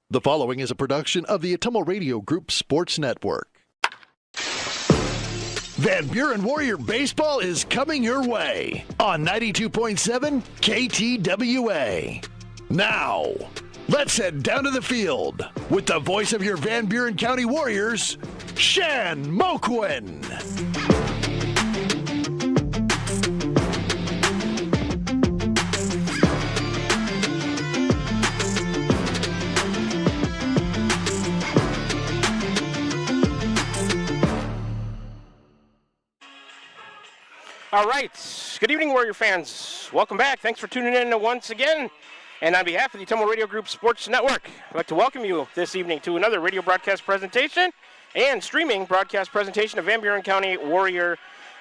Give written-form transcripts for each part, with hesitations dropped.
The following is a production of the Atomo Radio Group Sports Network. Van Buren Warrior Baseball is coming your way on 92.7 KTWA. Now, let's head down to the field with the voice of your Van Buren County Warriors, Shan Moquin. All right. Good evening, Warrior fans. Welcome back. Thanks for tuning in once again. And on behalf of the Atomo Radio Group Sports Network, I'd like to welcome you this evening to another radio broadcast presentation and streaming broadcast presentation of Van Buren County Warrior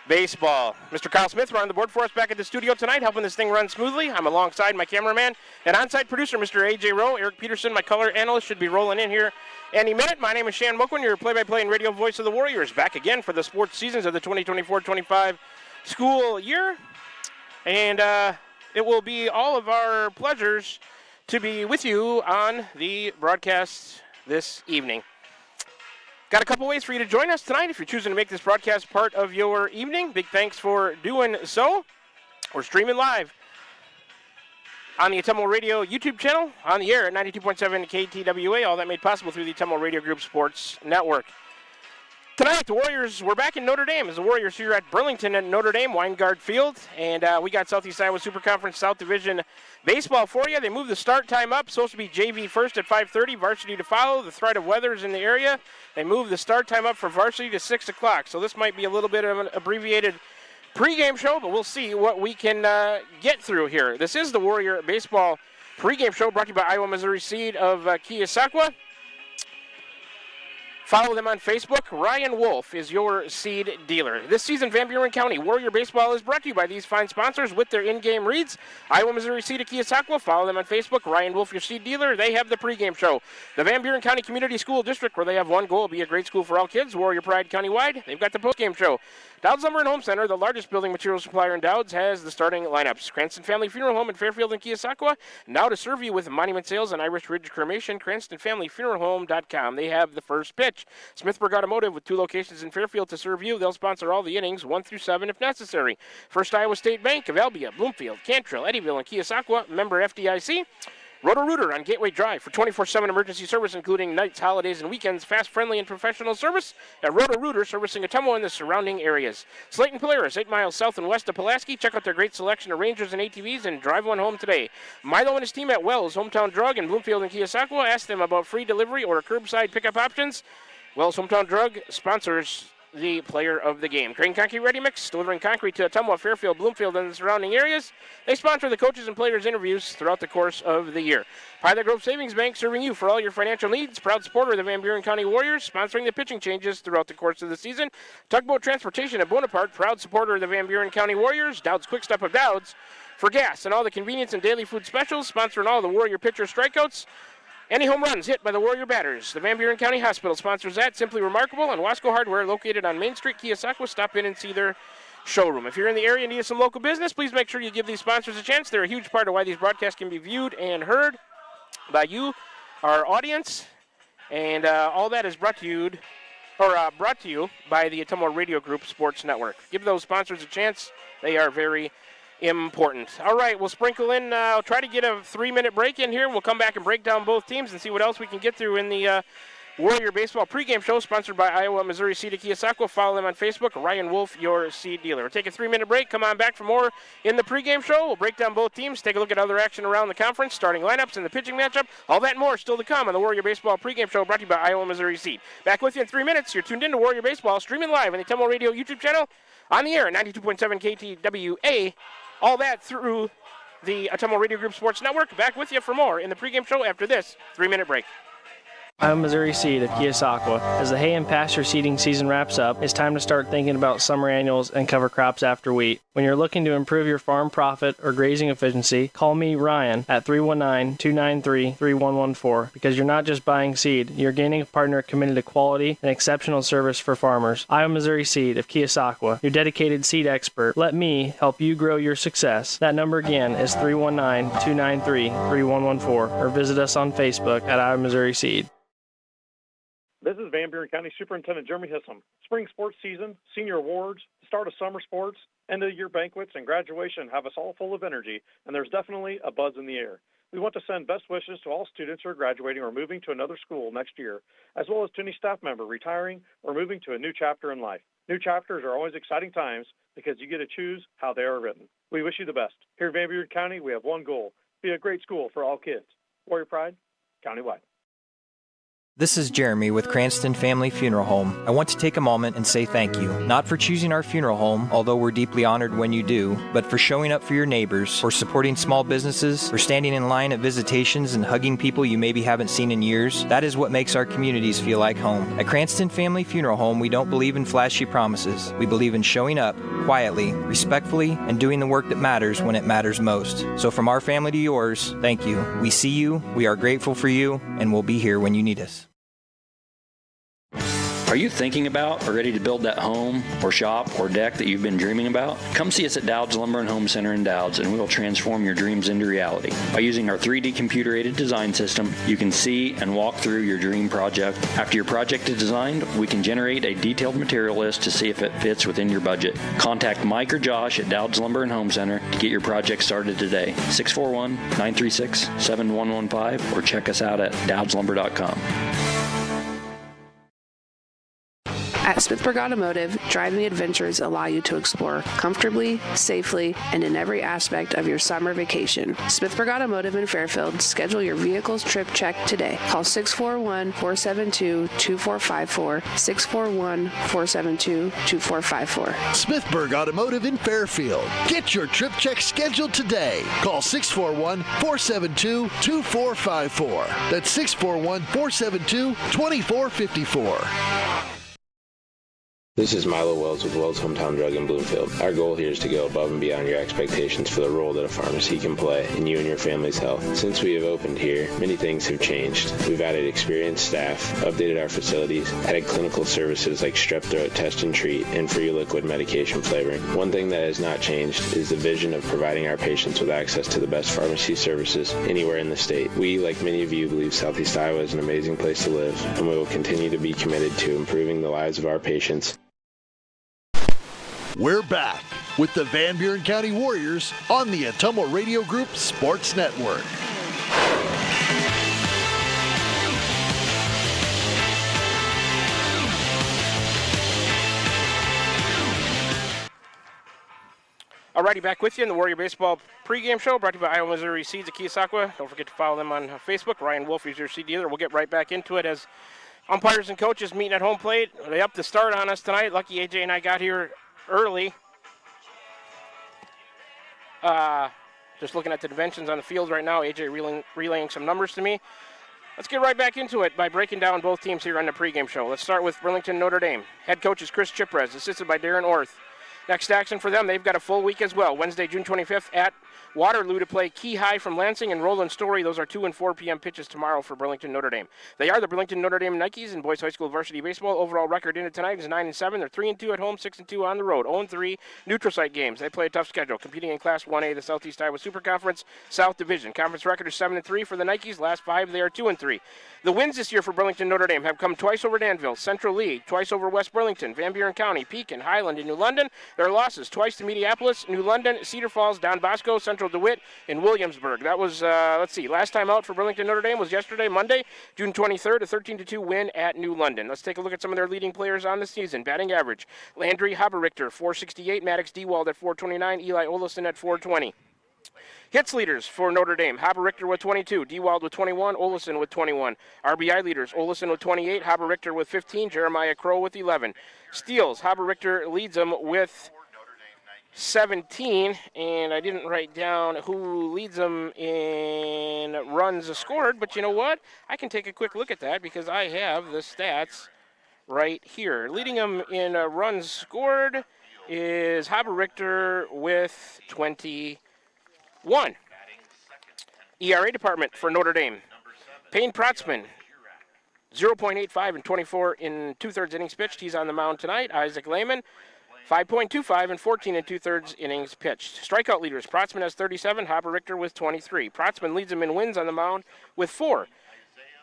Baseball. Mr. Kyle Smith running the board for us back at the studio tonight, helping this thing run smoothly. I'm alongside my cameraman and on-site producer, Mr. A.J. Rowe. Eric Peterson, my color analyst, should be rolling in here any minute. My name is Shan Moquin, your play-by-play and radio voice of the Warriors, back again for the sports seasons of the 2024-25 school year, and it will be all of our pleasures to be with you on the broadcast this evening. Got a couple ways for you to join us tonight if you're choosing to make this broadcast part of your evening. Big thanks for doing so. We're streaming live on the Atomo Radio YouTube channel, on the air at 92.7 KTWA, all that made possible through the Atomo Radio Group Sports Network. Tonight, the Warriors, we're back in Notre Dame as the Warriors here at Burlington at Notre Dame, Weingard Field. And we got Southeast Iowa Super Conference South Division baseball for you. They moved the start time up. Supposed to be JV first at 5:30, varsity to follow. The threat of weather is in the area. They moved the start time up for varsity to 6 o'clock. So this might be a little bit of an abbreviated pregame show, but we'll see what we can get through here. This is the Warrior Baseball pregame show brought to you by Iowa Missouri Seed of Keosauqua. Follow them on Facebook. Ryan Wolf is your seed dealer. This season, Van Buren County Warrior Baseball is brought to you by these fine sponsors with their in-game reads. Iowa Missouri Seed of Keosauqua. Follow them on Facebook. Ryan Wolf, your seed dealer. They have the pregame show. The Van Buren County Community School District, where they have one goal, be a great school for all kids. Warrior Pride countywide. They've got the postgame show. Dowd's Lumber and Home Center, the largest building materials supplier in Dowd's, has the starting lineups. Cranston Family Funeral Home in Fairfield and Keosauqua. Now to serve you with monument sales and Irish Ridge Cremation, CranstonFamilyFuneralHome.com. They have the first pitch. Smithburg Automotive with 2 locations in Fairfield to serve you. They'll sponsor all the innings, 1 through 7 if necessary. First Iowa State Bank of Albia, Bloomfield, Cantrell, Eddyville, and Keosauqua. Member FDIC. Roto-Rooter on Gateway Drive for 24/7 emergency service, including nights, holidays, and weekends. Fast, friendly, and professional service at Roto-Rooter, servicing Atomo and the surrounding areas. Slayton Polaris, 8 miles south and west of Pulaski. Check out their great selection of Rangers and ATVs and drive one home today. Milo and his team at Wells, Hometown Drug in Bloomfield and Keosauqua. Ask them about free delivery or curbside pickup options. Wells Hometown Drug sponsors the player of the game. Crane Concrete Ready Mix, delivering concrete to Atomo, Fairfield, Bloomfield, and the surrounding areas. They sponsor the coaches and players' interviews throughout the course of the year. Pilot Grove Savings Bank, serving you for all your financial needs. Proud supporter of the Van Buren County Warriors, sponsoring the pitching changes throughout the course of the season. Tugboat Transportation at Bonaparte, proud supporter of the Van Buren County Warriors. Dowd's Quick Stop of Dowd's for gas and all the convenience and daily food specials, sponsoring all the Warrior pitcher strikeouts. Any home runs hit by the Warrior batters. The Van Buren County Hospital sponsors that. Simply Remarkable and Wasco Hardware, located on Main Street, Keosauqua. Stop in and see their showroom. If you're in the area and need some local business, please make sure you give these sponsors a chance. They're a huge part of why these broadcasts can be viewed and heard by you, our audience. And all that is brought to you by the Atomo Radio Group Sports Network. Give those sponsors a chance. They are very important. All right, we'll sprinkle in, I'll try to get a 3-minute break in here, and we'll come back and break down both teams and see what else we can get through in the Warrior Baseball pregame show, sponsored by Iowa Missouri Seed of Keosauqua. Follow them on Facebook. Ryan Wolf, your seed dealer. We'll take a 3-minute break. Come on back for more in the pregame show. We'll break down both teams, take a look at other action around the conference, starting lineups and the pitching matchup. All that and more still to come on the Warrior Baseball pregame show, brought to you by Iowa Missouri Seed. Back with you in 3 minutes. You're tuned in to Warrior Baseball, streaming live on the Atomo Radio YouTube channel, on the air at 92.7 KTWA. All that through the Atomo Radio Group Sports Network. Back with you for more in the pregame show after this 3-minute break. I'm Missouri Seed of Keosauqua. As the hay and pasture seeding season wraps up, it's time to start thinking about summer annuals and cover crops after wheat. When you're looking to improve your farm profit or grazing efficiency, call me, Ryan, at 319-293-3114, because you're not just buying seed, you're gaining a partner committed to quality and exceptional service for farmers. I'm Missouri Seed of Keosauqua, your dedicated seed expert. Let me help you grow your success. That number again is 319-293-3114, or visit us on Facebook at I'm Missouri Seed. This is Van Buren County Superintendent Jeremy Hissom. Spring sports season, senior awards, start of summer sports, end of year banquets, and graduation have us all full of energy, and there's definitely a buzz in the air. We want to send best wishes to all students who are graduating or moving to another school next year, as well as to any staff member retiring or moving to a new chapter in life. New chapters are always exciting times because you get to choose how they are written. We wish you the best. Here in Van Buren County, we have one goal: be a great school for all kids. Warrior Pride, countywide. This is Jeremy with Cranston Family Funeral Home. I want to take a moment and say thank you, not for choosing our funeral home, although we're deeply honored when you do, but for showing up for your neighbors, for supporting small businesses, for standing in line at visitations and hugging people you maybe haven't seen in years. That is what makes our communities feel like home. At Cranston Family Funeral Home, we don't believe in flashy promises. We believe in showing up quietly, respectfully, and doing the work that matters when it matters most. So from our family to yours, thank you. We see you, we are grateful for you, and we'll be here when you need us. Are you thinking about or ready to build that home or shop or deck that you've been dreaming about? Come see us at Dowd's Lumber and Home Center in Dowd's, and we will transform your dreams into reality. By using our 3D computer-aided design system, you can see and walk through your dream project. After your project is designed, we can generate a detailed material list to see if it fits within your budget. Contact Mike or Josh at Dowd's Lumber and Home Center to get your project started today. 641-936-7115, or check us out at dowdslumber.com. At Smithburg Automotive, driving adventures allow you to explore comfortably, safely, and in every aspect of your summer vacation. Smithburg Automotive in Fairfield, schedule your vehicle's trip check today. Call 641-472-2454, 641-472-2454. Smithburg Automotive in Fairfield. Get your trip check scheduled today. Call 641-472-2454. That's 641-472-2454. This is Milo Wells with Wells Hometown Drug in Bloomfield. Our goal here is to go above and beyond your expectations for the role that a pharmacy can play in you and your family's health. Since we have opened here, many things have changed. We've added experienced staff, updated our facilities, added clinical services like strep throat test and treat, and free liquid medication flavoring. One thing that has not changed is the vision of providing our patients with access to the best pharmacy services anywhere in the state. We, like many of you, believe Southeast Iowa is an amazing place to live, and we will continue to be committed to improving the lives of our patients. We're back with the Van Buren County Warriors on the Atomo Radio Group Sports Network. Alrighty, back with you in the Warrior Baseball pregame show, brought to you by Iowa Missouri Seeds of Keosauqua. Don't forget to follow them on Facebook. Ryan Wolf is your seed dealer. We'll get right back into it as umpires and coaches meeting at home plate. They upped the start on us tonight. Lucky AJ and I got here early. Just looking at the dimensions on the field right now, AJ relaying some numbers to me. Let's get right back into it by breaking down both teams here on the pregame show. Let's start with Burlington Notre Dame. Head coach is Chris Chiprez, assisted by Darren Orth. Next action for them, they've got a full week as well. Wednesday, June 25th at Waterloo to play Key High from Lansing and Roland Story. Those are 2 and 4 p.m. pitches tomorrow for Burlington Notre Dame. They are the Burlington Notre Dame Nikes in boys high school varsity baseball. Overall record in it tonight is 9-7. They're 3-2 at home, 6-2 on the road. 0-3 neutral site games. They play a tough schedule, competing in Class 1A, the Southeast Iowa Super Conference South Division. Conference record is 7-3 for the Nikes. Last 5, they are 2-3. The wins this year for Burlington Notre Dame have come twice over Danville, Central Lee, twice over West Burlington, Van Buren County, Pekin, Highland, and New London. Their losses twice to Mediapolis, New London, Cedar Falls, Don Bosco, Central DeWitt, and Williamsburg. That was, last time out for Burlington Notre Dame was yesterday, Monday, June 23rd, a 13-2 win at New London. Let's take a look at some of their leading players on the season. Batting average, Landry Haberrichter, 468, Maddox Dewald at 429, Eli Olison at 420. Hits leaders for Notre Dame, Haberrichter with 22, Dewald with 21, Olison with 21. RBI leaders, Olison with 28, Haberrichter with 15, Jeremiah Crow with 11. Steals, Haberrichter leads them with 17, and I didn't write down who leads them in runs scored, but you know what? I can take a quick look at that because I have the stats right here. Leading them in runs scored is Haber Richter with 21. ERA department for Notre Dame. Payne Protzman, 0.85 and 24 in 2/3 innings pitched. He's on the mound tonight. Isaac Lehman, 5.25 and 14 in 2/3 innings pitched. Strikeout leaders, Protzman has 37, Haber Richter with 23. Protzman leads them in wins on the mound with 4.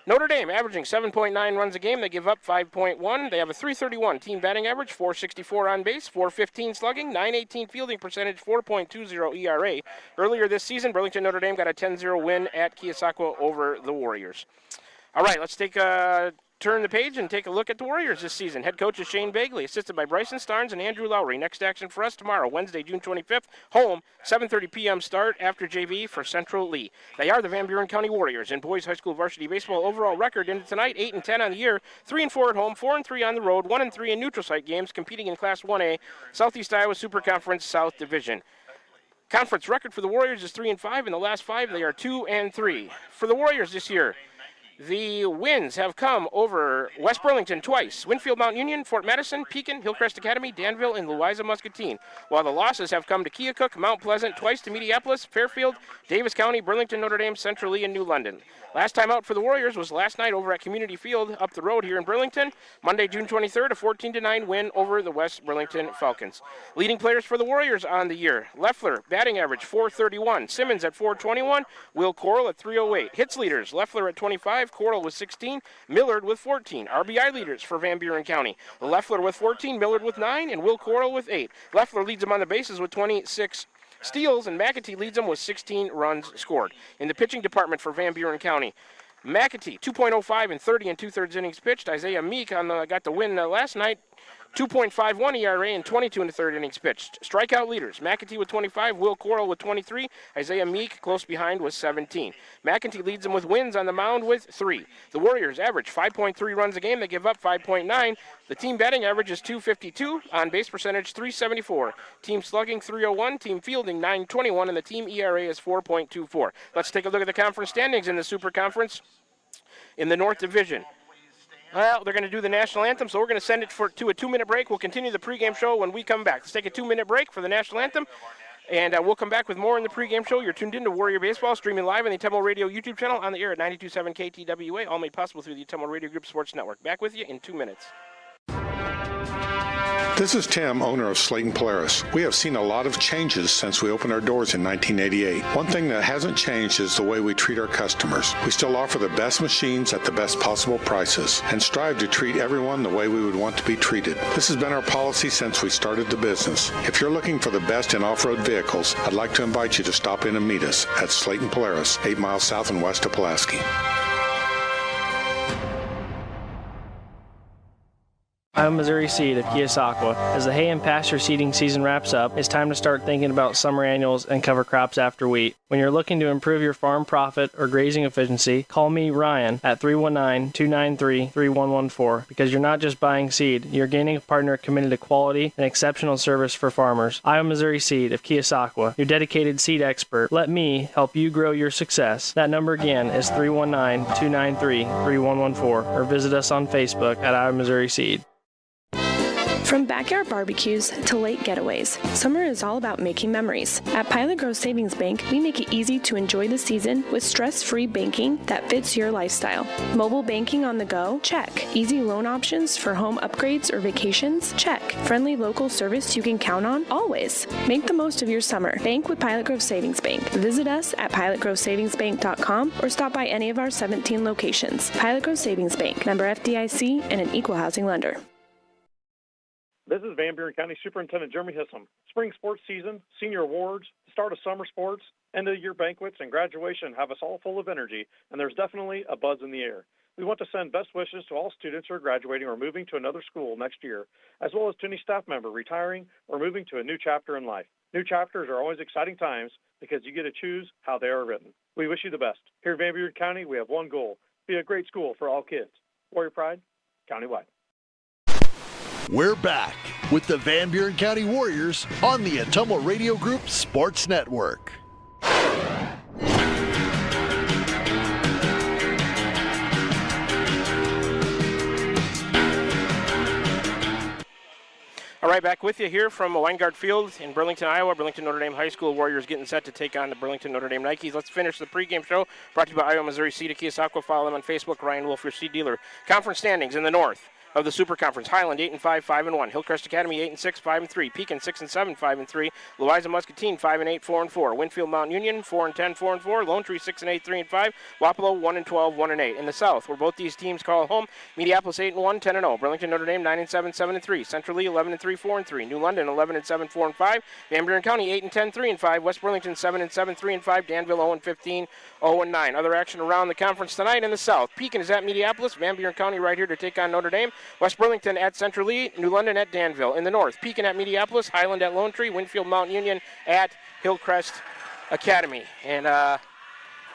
Notre Dame averaging 7.9 runs a game. They give up 5.1. They have a .331 team batting average, .464 on base, .415 slugging, .918 fielding percentage, 4.20 ERA. Earlier this season, Burlington Notre Dame got a 10-0 win at Keosauqua over the Warriors. All right, let's turn the page and take a look at the Warriors this season. Head coach is Shane Bagley, assisted by Bryson Starnes and Andrew Lowry. Next action for us tomorrow, Wednesday, June 25th, home, 7:30 p.m. start after JV for Central Lee. They are the Van Buren County Warriors in boys high school varsity baseball. Overall record into tonight, 8-10 on the year, 3-4 at home, 4-3 on the road, 1-3 in neutral site games, competing in Class 1A, Southeast Iowa Super Conference South Division. Conference record for the Warriors is 3-5. In the last 5, they are 2-3. For the Warriors this year, the wins have come over West Burlington twice, Winfield Mount Union, Fort Madison, Pekin, Hillcrest Academy, Danville, and Louisa Muscatine. While the losses have come to Keokuk, Mount Pleasant, twice to Mediapolis, Fairfield, Davis County, Burlington, Notre Dame, Central Lee, and New London. Last time out for the Warriors was last night over at Community Field up the road here in Burlington. Monday, June 23rd, a 14-9 win over the West Burlington Falcons. Leading players for the Warriors on the year: Leffler, batting average .431, Simmons at .421, Will Coral at .308. Hits leaders: Leffler at 25, Coral with 16, Millard with 14. RBI leaders for Van Buren County: Leffler with 14, Millard with 9, and Will Coral with 8. Leffler leads them on the bases with 26 steals, and McAtee leads them with 16 runs scored. In the pitching department for Van Buren County, McAtee, 2.05 and 30 in 2/3 innings pitched. Isaiah Meek got the win last night, 2.51 ERA and 22 in the 3rd innings pitched. Strikeout leaders: McAtee with 25, Will Coral with 23, Isaiah Meek close behind with 17. McAtee leads them with wins on the mound with 3. The Warriors average 5.3 runs a game. They give up 5.9. The team batting average is .252, on base percentage .374. Team slugging .301, team fielding .921, and the team ERA is 4.24. Let's take a look at the conference standings in the Super Conference in the North Division. Well, they're going to do the national anthem, so we're going to send it to a 2-minute break. We'll continue the pregame show when we come back. Let's take a 2-minute break for the national anthem, and we'll come back with more in the pregame show. You're tuned in to Warrior Baseball, streaming live on the Temple Radio YouTube channel, on the air at 92.7 KTWA, all made possible through the Temple Radio Group Sports Network. Back with you in 2 minutes. This is Tim, owner of Slayton Polaris. We have seen a lot of changes since we opened our doors in 1988. One thing that hasn't changed is the way we treat our customers. We still offer the best machines at the best possible prices and strive to treat everyone the way we would want to be treated. This has been our policy since we started the business. If you're looking for the best in off-road vehicles, I'd like to invite you to stop in and meet us at Slayton Polaris, 8 miles south and west of Pulaski. I'm Missouri Seed of Keosauqua. As the hay and pasture seeding season wraps up, it's time to start thinking about summer annuals and cover crops after wheat. When you're looking to improve your farm profit or grazing efficiency, call me, Ryan, at 319-293-3114, because you're not just buying seed, you're gaining a partner committed to quality and exceptional service for farmers. I'm Missouri Seed of Keosauqua, your dedicated seed expert. Let me help you grow your success. That number again is 319-293-3114, or visit us on Facebook at I'm Missouri Seed. From backyard barbecues to lake getaways, summer is all about making memories. At Pilot Grove Savings Bank, we make it easy to enjoy the season with stress-free banking that fits your lifestyle. Mobile banking on the go? Check. Easy loan options for home upgrades or vacations? Check. Friendly local service you can count on? Always. Make the most of your summer. Bank with Pilot Grove Savings Bank. Visit us at pilotgrovesavingsbank.com or stop by any of our 17 locations. Pilot Grove Savings Bank, member FDIC, and an equal housing lender. This is Van Buren County Superintendent Jeremy Hissom. Spring sports season, senior awards, the start of summer sports, end of year banquets, and graduation have us all full of energy, and there's definitely a buzz in the air. We want to send best wishes to all students who are graduating or moving to another school next year, as well as to any staff member retiring or moving to a new chapter in life. New chapters are always exciting times because you get to choose how they are written. We wish you the best. Here in Van Buren County, we have one goal: be a great school for all kids. Warrior Pride, countywide. We're back with the Van Buren County Warriors on the Atomo Radio Group Sports Network. right, back with you here from Weingart Field in Burlington, Iowa. Burlington Notre Dame High School Warriors getting set to take on the Burlington Notre Dame Nikes. Let's finish the pregame show. Brought to you by Iowa Missouri Seed of Keosauqua. Follow them on Facebook. Ryan Wolf, your seed dealer. Conference standings in the north of the Super Conference: Highland 8-5, 5-1; Hillcrest Academy 8-6, 5-3; Pekin 6-7, 5-3; Louisa Muscatine 5-8, 4-4; Winfield Mount Union 4-10, 4-4; Lone Tree 6-8, 3-5; Wapello 1-12, 1-8. In the south, where both these teams call home, Mediapolis 8-1, 10-0; Burlington Notre Dame 9-7, 7-3; Central Lee 11-3, 4-3; New London 11-7, 4-5; Van Buren County 8-10, 3-5; West Burlington 7-7, 3-5; Danville 0-15, 0-9. Other action around the conference tonight in the south: Pekin is at Mediapolis; Van Buren County right here to take on Notre Dame; West Burlington at Central Lee, New London at Danville. In the north, Pekin at Mediapolis, Highland at Lone Tree, Winfield Mount Union at Hillcrest Academy. And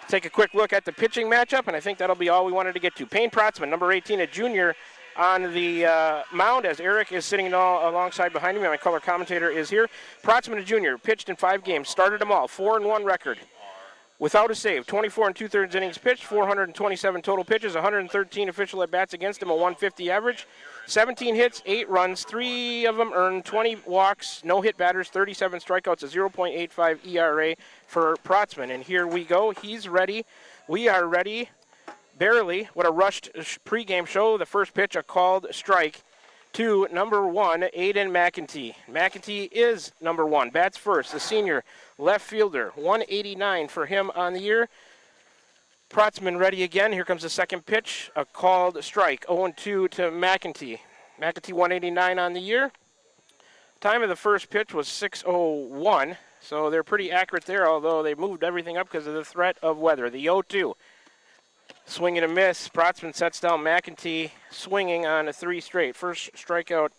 take a quick look at the pitching matchup, and I think that'll be all we wanted to get to. Payne Protzman, number 18, a junior, on the mound as Eric is sitting alongside behind me. My color commentator is here. Protzman, a junior, pitched in 5 games, started them all, 4-1 record. Without a save, 24 2/3 innings pitched, 427 total pitches, 113 official at-bats against him, a 150 average, 17 hits, 8 runs, 3 of them earned, 20 walks, no hit batters, 37 strikeouts, a 0.85 ERA for Protzman. And here we go. He's ready. We are ready. Barely. What a rushed pregame show. The first pitch, a called strike to number 1, Aiden McEntee. McEntee is number 1. Bats first, the senior left fielder. 189 for him on the year. Protzman ready again. Here comes the second pitch, a called strike. 0-2 to McEntee. McEntee 189 on the year. Time of the first pitch was 6:01, so they're pretty accurate there, although they moved everything up because of the threat of weather. The 0-2. Swing and a miss. Protzman sets down McEntee, swinging on a 3 straight. First strikeout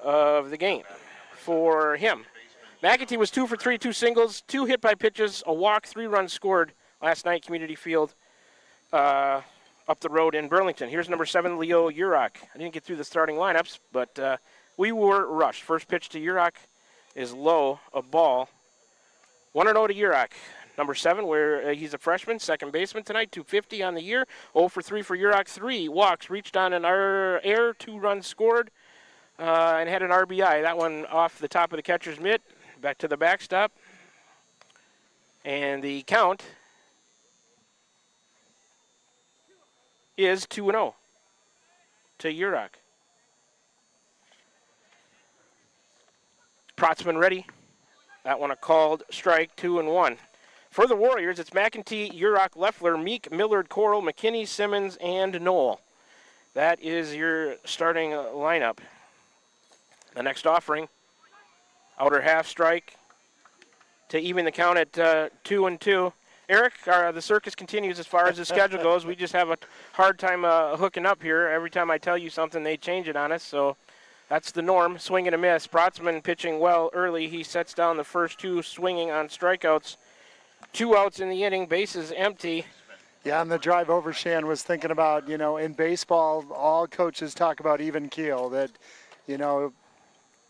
of the game for him. McEntee was 2 for 3, 2 singles, 2 hit by pitches, a walk, 3 runs scored last night, Community Field up the road in Burlington. Here's number 7, Leo Urach. I didn't get through the starting lineups, but we were rushed. First pitch to Urach is low, a ball. 1-0 to Urach. Number 7, where he's a freshman, second baseman tonight, 250 on the year. 0 for 3 for Urach, 3 walks, reached on an air, 2 runs scored, and had an RBI. That one off the top of the catcher's mitt, back to the backstop. And the count is 2-0 to Urach. Protzman ready. That one a called strike, 2-1. For the Warriors, it's McEntee, Urach, Leffler, Meek, Millard, Coral, McKinney, Simmons, and Knoll. That is your starting lineup. The next offering, outer half strike to even the count at 2-2. Eric, the circus continues as far as the schedule goes. We just have a hard time hooking up here. Every time I tell you something, they change it on us, so that's the norm. Swing and a miss. Protzman pitching well early. He sets down the first 2 swinging on strikeouts. 2 outs in the inning, bases empty. Yeah, on the drive over, Shan was thinking about, in baseball, all coaches talk about even keel, that,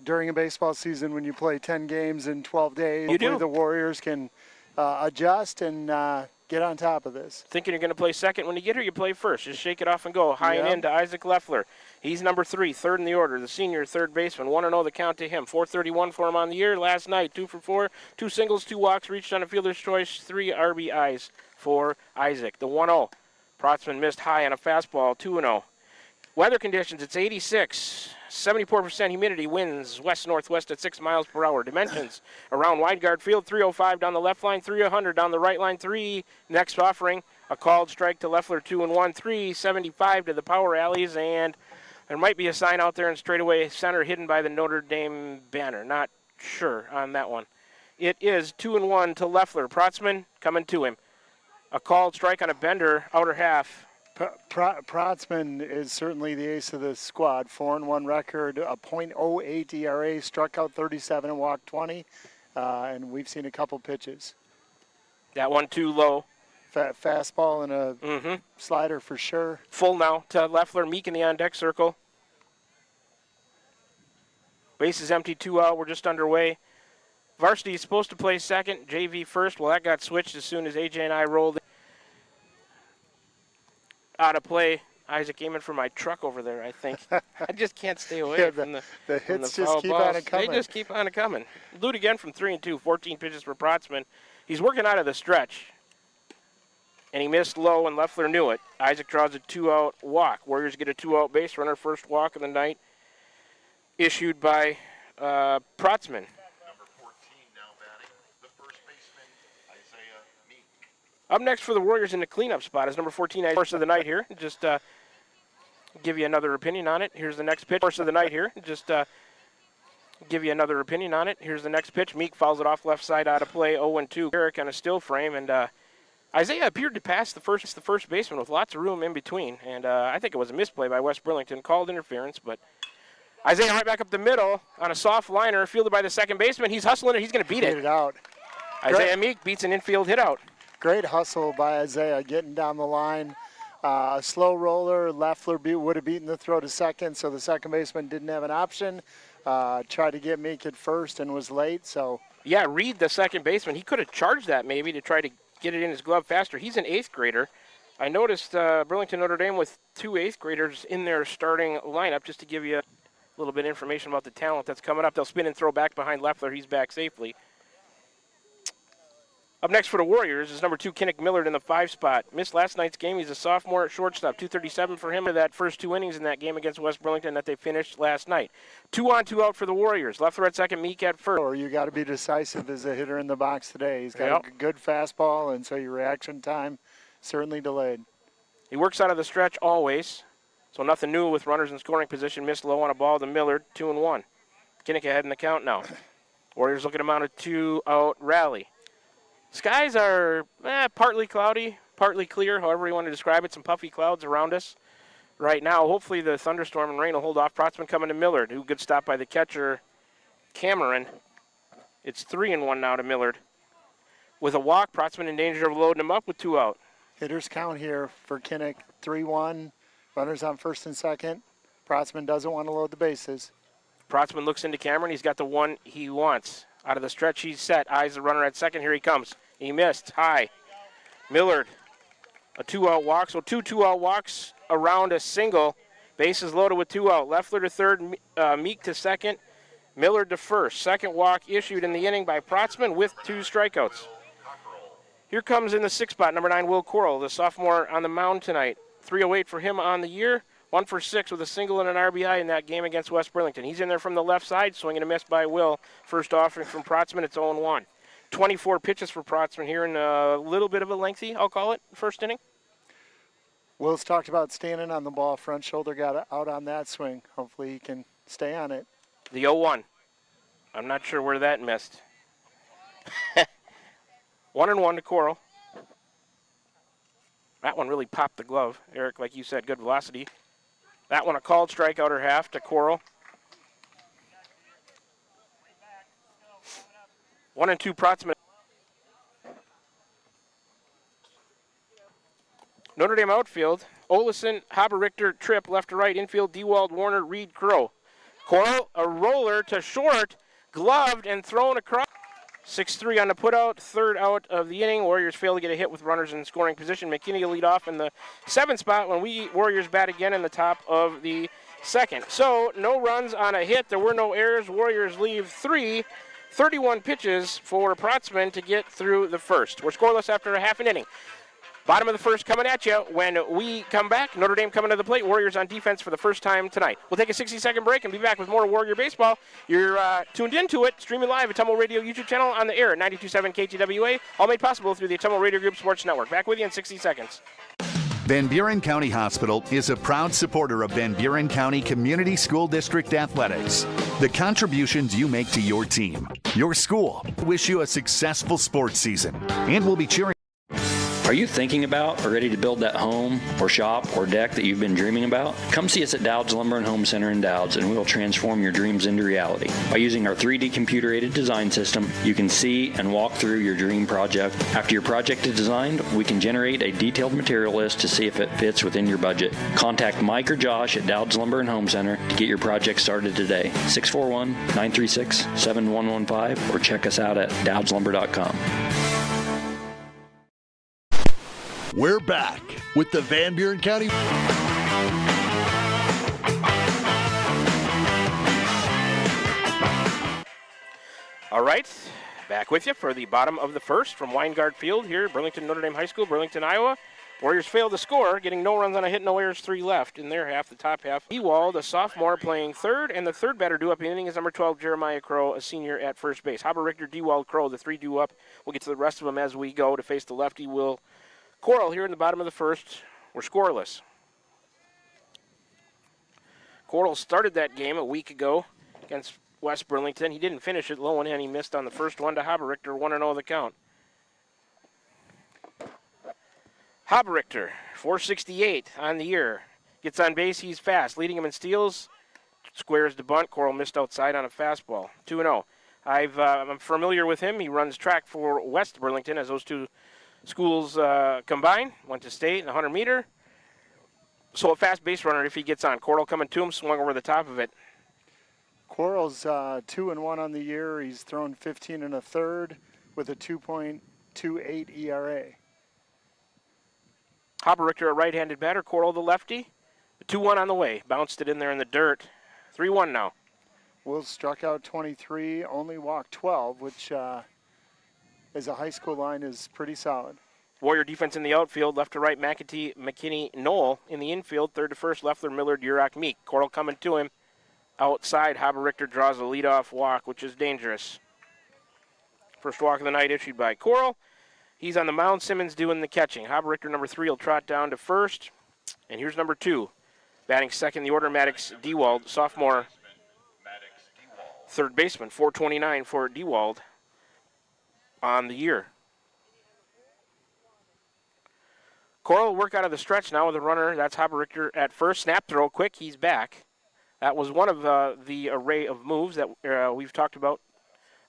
during a baseball season when you play 10 games in 12 days, the Warriors can adjust and get on top of this. Thinking you're going to play second. When you get here, you play first. Just shake it off and go. High and in to Isaac Leffler. He's number 3, third in the order. The senior third baseman. 1-0 the count to him. 431 for him on the year. Last night, 2 for 4. 2 singles, 2 walks. Reached on a fielder's choice. 3 RBIs for Isaac. The 1-0. Protzman missed high on a fastball. 2-0. Weather conditions, it's 86. 74% humidity, winds west-northwest at 6 miles per hour. Dimensions around Weingart Field, 305 down the left line, 300 down the right line, 3. Next offering, a called strike to Leffler, 2-1, 375 to the power alleys, and there might be a sign out there in straightaway center hidden by the Notre Dame banner. Not sure on that one. It is 2-1 to Leffler. Protzman coming to him. A called strike on a bender, outer half. Protzman is certainly the ace of the squad. 4-1 record, a .08 ERA, struck out 37 and walked 20, and we've seen a couple pitches. That one too low. Fastball and a slider for sure. Full now to Leffler, Meek in the on-deck circle. Base is empty, 2 out. We're just underway. Varsity is supposed to play second, JV first. Well, that got switched as soon as AJ and I rolled out of play Isaac aiming for my truck over there, I think. I just can't stay away from the hits from the just keep balls. on coming. They just keep on coming. Lute again from 3-2, 14 pitches for Protzman. He's working out of the stretch. And he missed low, and Leffler knew it. Isaac draws a 2-out walk. Warriors get a 2-out base runner, first walk of the night, issued by Protzman. Up next for the Warriors in the cleanup spot is number 14, first of the night here. Just give you another opinion on it. Here's the next pitch. First of the night here. Just give you another opinion on it. Here's the next pitch. Meek fouls it off left side out of play. 0-2. Eric on a still frame, and Isaiah appeared to pass the first baseman with lots of room in between, and I think it was a misplay by West Burlington. Called interference, but Isaiah right back up the middle on a soft liner, fielded by the second baseman. He's hustling it. He's going to beat it. Beat it out. Isaiah Meek beats an infield hit out. Great hustle by Isaiah getting down the line. A slow roller. Leffler would have beaten the throw to second, so the second baseman didn't have an option. Tried to get Meek at first and was late. So yeah, Reed, the second baseman, he could have charged that maybe to try to get it in his glove faster. He's an 8th grader. I noticed Burlington Notre Dame with 2 8th graders in their starting lineup, just to give you a little bit of information about the talent that's coming up. They'll spin and throw back behind Leffler. He's back safely. Up next for the Warriors is number 2, Kinnick Millard in the 5 spot. Missed last night's game. He's a sophomore at shortstop. 237 for him for that first 2 innings in that game against West Burlington that they finished last night. 2 on, 2 out for the Warriors. Leffler at second, Meek at first. Or you got to be decisive as a hitter in the box today. He's got a good fastball, and so your reaction time certainly delayed. He works out of the stretch always, so nothing new with runners in scoring position. Missed low on a ball to Millard, 2-1. Kinnick ahead in the count now. Warriors looking to mount a 2-out rally. Skies are partly cloudy, partly clear, however you want to describe it. Some puffy clouds around us right now. Hopefully the thunderstorm and rain will hold off. Protzman coming to Millard, who good stop by the catcher, Cameron. It's 3-1 now to Millard. With a walk, Protzman in danger of loading him up with 2 out. Hitters count here for Kinnick, 3-1. Runners on first and second. Protzman doesn't want to load the bases. Protzman looks into Cameron. He's got the one he wants. Out of the stretch, he's set. Eyes the runner at second. Here he comes. He missed. High. Millard, a 2-out walk. So 2 2-out walks around a single. Bases loaded with 2 out. Leffler to third, Meek to second, Millard to first. Second walk issued in the inning by Protzman with 2 strikeouts. Here comes in the 6th spot, number 9, Will Corral, the sophomore on the mound tonight. 308 for him on the year. 1 for 6 with a single and an RBI in that game against West Burlington. He's in there from the left side, swinging a miss by Will. First offering from Protzman, it's 0-1. 24 pitches for Protzman here in a little bit of a lengthy, I'll call it, first inning. Will's talked about standing on the ball. Front shoulder got out on that swing. Hopefully he can stay on it. The 0-1. I'm not sure where that missed. 1-1 to Corral. That one really popped the glove. Eric, like you said, good velocity. That one a called strikeout or half to Corral. 1-2 Protzman. Notre Dame outfield. Olesen, Haber, Richter, Tripp, left to right. Infield, Dewald, Warner, Reed, Crow. Corral, a roller to short, gloved and thrown across. 6-3 on the putout, 3rd out of the inning. Warriors fail to get a hit with runners in scoring position. McKinney will lead off in the 7th spot when Warriors bat again in the top of the 2nd. So no runs on a hit. There were no errors. Warriors leave 31 pitches for Protzman to get through the first. We're scoreless after a half an inning. Bottom of the first coming at you when we come back. Notre Dame coming to the plate. Warriors on defense for the first time tonight. We'll take a 60-second break and be back with more Warrior Baseball. You're tuned into it, streaming live at Tumble Radio YouTube channel on the air at 92.7 KTWA, all made possible through the Tumble Radio Group Sports Network. Back with you in 60 seconds. Van Buren County Hospital is a proud supporter of Van Buren County Community School District Athletics. The contributions you make to your team, your school, wish you a successful sports season, and we'll be cheering. Are you thinking about or ready to build that home or shop or deck that you've been dreaming about? Come see us at Dowd's Lumber and Home Center in Dowd's, and we will transform your dreams into reality. By using our 3D computer-aided design system, you can see and walk through your dream project. After your project is designed, we can generate a detailed material list to see if it fits within your budget. Contact Mike or Josh at Dowd's Lumber and Home Center to get your project started today. 641-936-7115 or check us out at dowdslumber.com. We're back with the Van Buren County. All right, back with you for the bottom of the first from Weingart Field here, Burlington Notre Dame High School, Burlington, Iowa. Warriors failed to score, getting no runs on a hit, no errors, 3 left in their half, the top half. Ewald, a sophomore, playing third, and the third batter due up in the inning is number 12, Jeremiah Crow, a senior at first base. Haber, Richter, Dewald, Crow, the 3 due up. We'll get to the rest of them as we go to face the lefty, Will Coral here in the bottom of the first. We're scoreless. Coral started that game a week ago against West Burlington. He didn't finish it low and in. He missed on the first one to Haberichter, 1-0 the count. Haberichter, 468 on the year. Gets on base, he's fast. Leading him in steals, squares to bunt. Coral missed outside on a fastball, 2-0. I'm familiar with him. He runs track for West Burlington as those two schools combine. Went to state in the 100-meter. So a fast base runner if he gets on. Coral coming to him, swung over the top of it. Coral's 2-1 on the year. He's thrown 15 1/3 with a 2.28 ERA. Haberichter, a right-handed batter. Coral, the lefty. 2-1 on the way. Bounced it in there in the dirt. 3-1 now. Will struck out 23, only walked 12, which as a high school line is pretty solid. Warrior defense in the outfield. Left to right, McAtee, McKinney, Knoll. In the infield, third to first, Leffler, Miller, Durock, Meek. Coral coming to him. Outside, Haberichter draws a leadoff walk, which is dangerous. First walk of the night issued by Coral. He's on the mound. Simmons doing the catching. Haberichter, number 3, will trot down to first. And here's number 2. Batting second, the order, Maddox Dewald, sophomore. Third baseman, 429 for Dewald on the year. Coral will work out of the stretch now with a runner. That's Haberichter at first. Snap throw, quick, he's back. That was one of the array of moves that we've talked about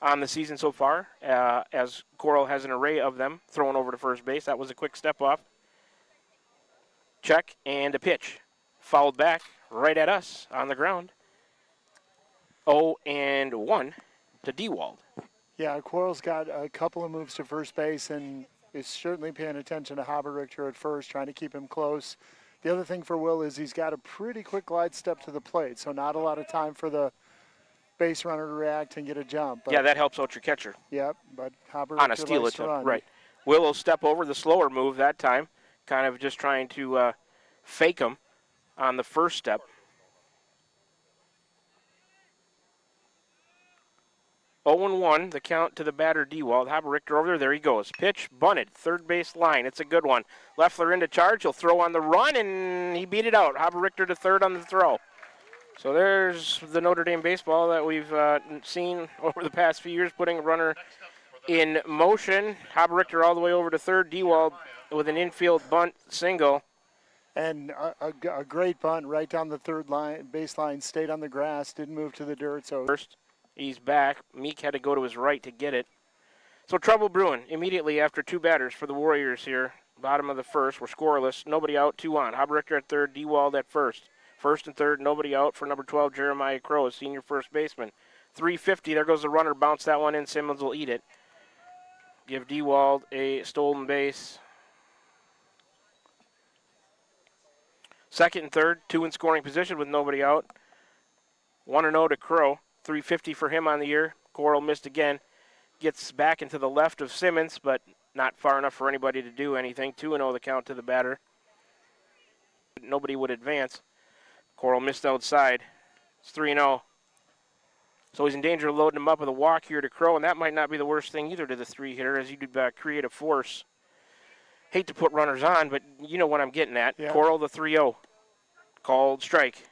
on the season so far, as Coral has an array of them thrown over to first base. That was a quick step off. Check and a pitch. Fouled back right at us on the ground. 0-1 to Dewald. Yeah, Coral's got a couple of moves to first base and is certainly paying attention to Haberichter at first, trying to keep him close. The other thing for Will is he's got a pretty quick glide step to the plate, so not a lot of time for the base runner to react and get a jump. But, yeah, that helps out your catcher. Yep, but Haberichter on a steal likes to attempt, run. right. Will will step over the slower move that time, kind of just trying to fake him on the first step. 0-1, the count to the batter, Dewald. Haberichter over there he goes. Pitch, bunted, third base line. It's a good one. Leffler into charge. He'll throw on the run, and he beat it out. Haberichter to third on the throw. So there's the Notre Dame baseball that we've seen over the past few years, putting a runner in motion. Haberichter all the way over to third. Dewald with an infield bunt single. And a great bunt right down the third baseline, stayed on the grass, didn't move to the dirt. So first, he's back. Meek had to go to his right to get it. So trouble brewing immediately after 2 batters for the Warriors here. Bottom of the first, we're scoreless. Nobody out, 2 on. Haberichter at third, Dewald at first. First and third, nobody out for number 12, Jeremiah Crow, senior first baseman. 350, there goes the runner, bounce that one in. Simmons will eat it. Give Dewald a stolen base. Second and third, 2 in scoring position with nobody out. 1-0 to Crow. 350 for him on the year. Coral missed again. Gets back into the left of Simmons, but not far enough for anybody to do anything. 2-0 the count to the batter. Nobody would advance. Coral missed outside. It's 3-0. So he's in danger of loading him up with a walk here to Crow, and that might not be the worst thing either to the 3-hitter, as you do create a force. Hate to put runners on, but you know what I'm getting at. Yeah. Coral the 3-0. Called strike.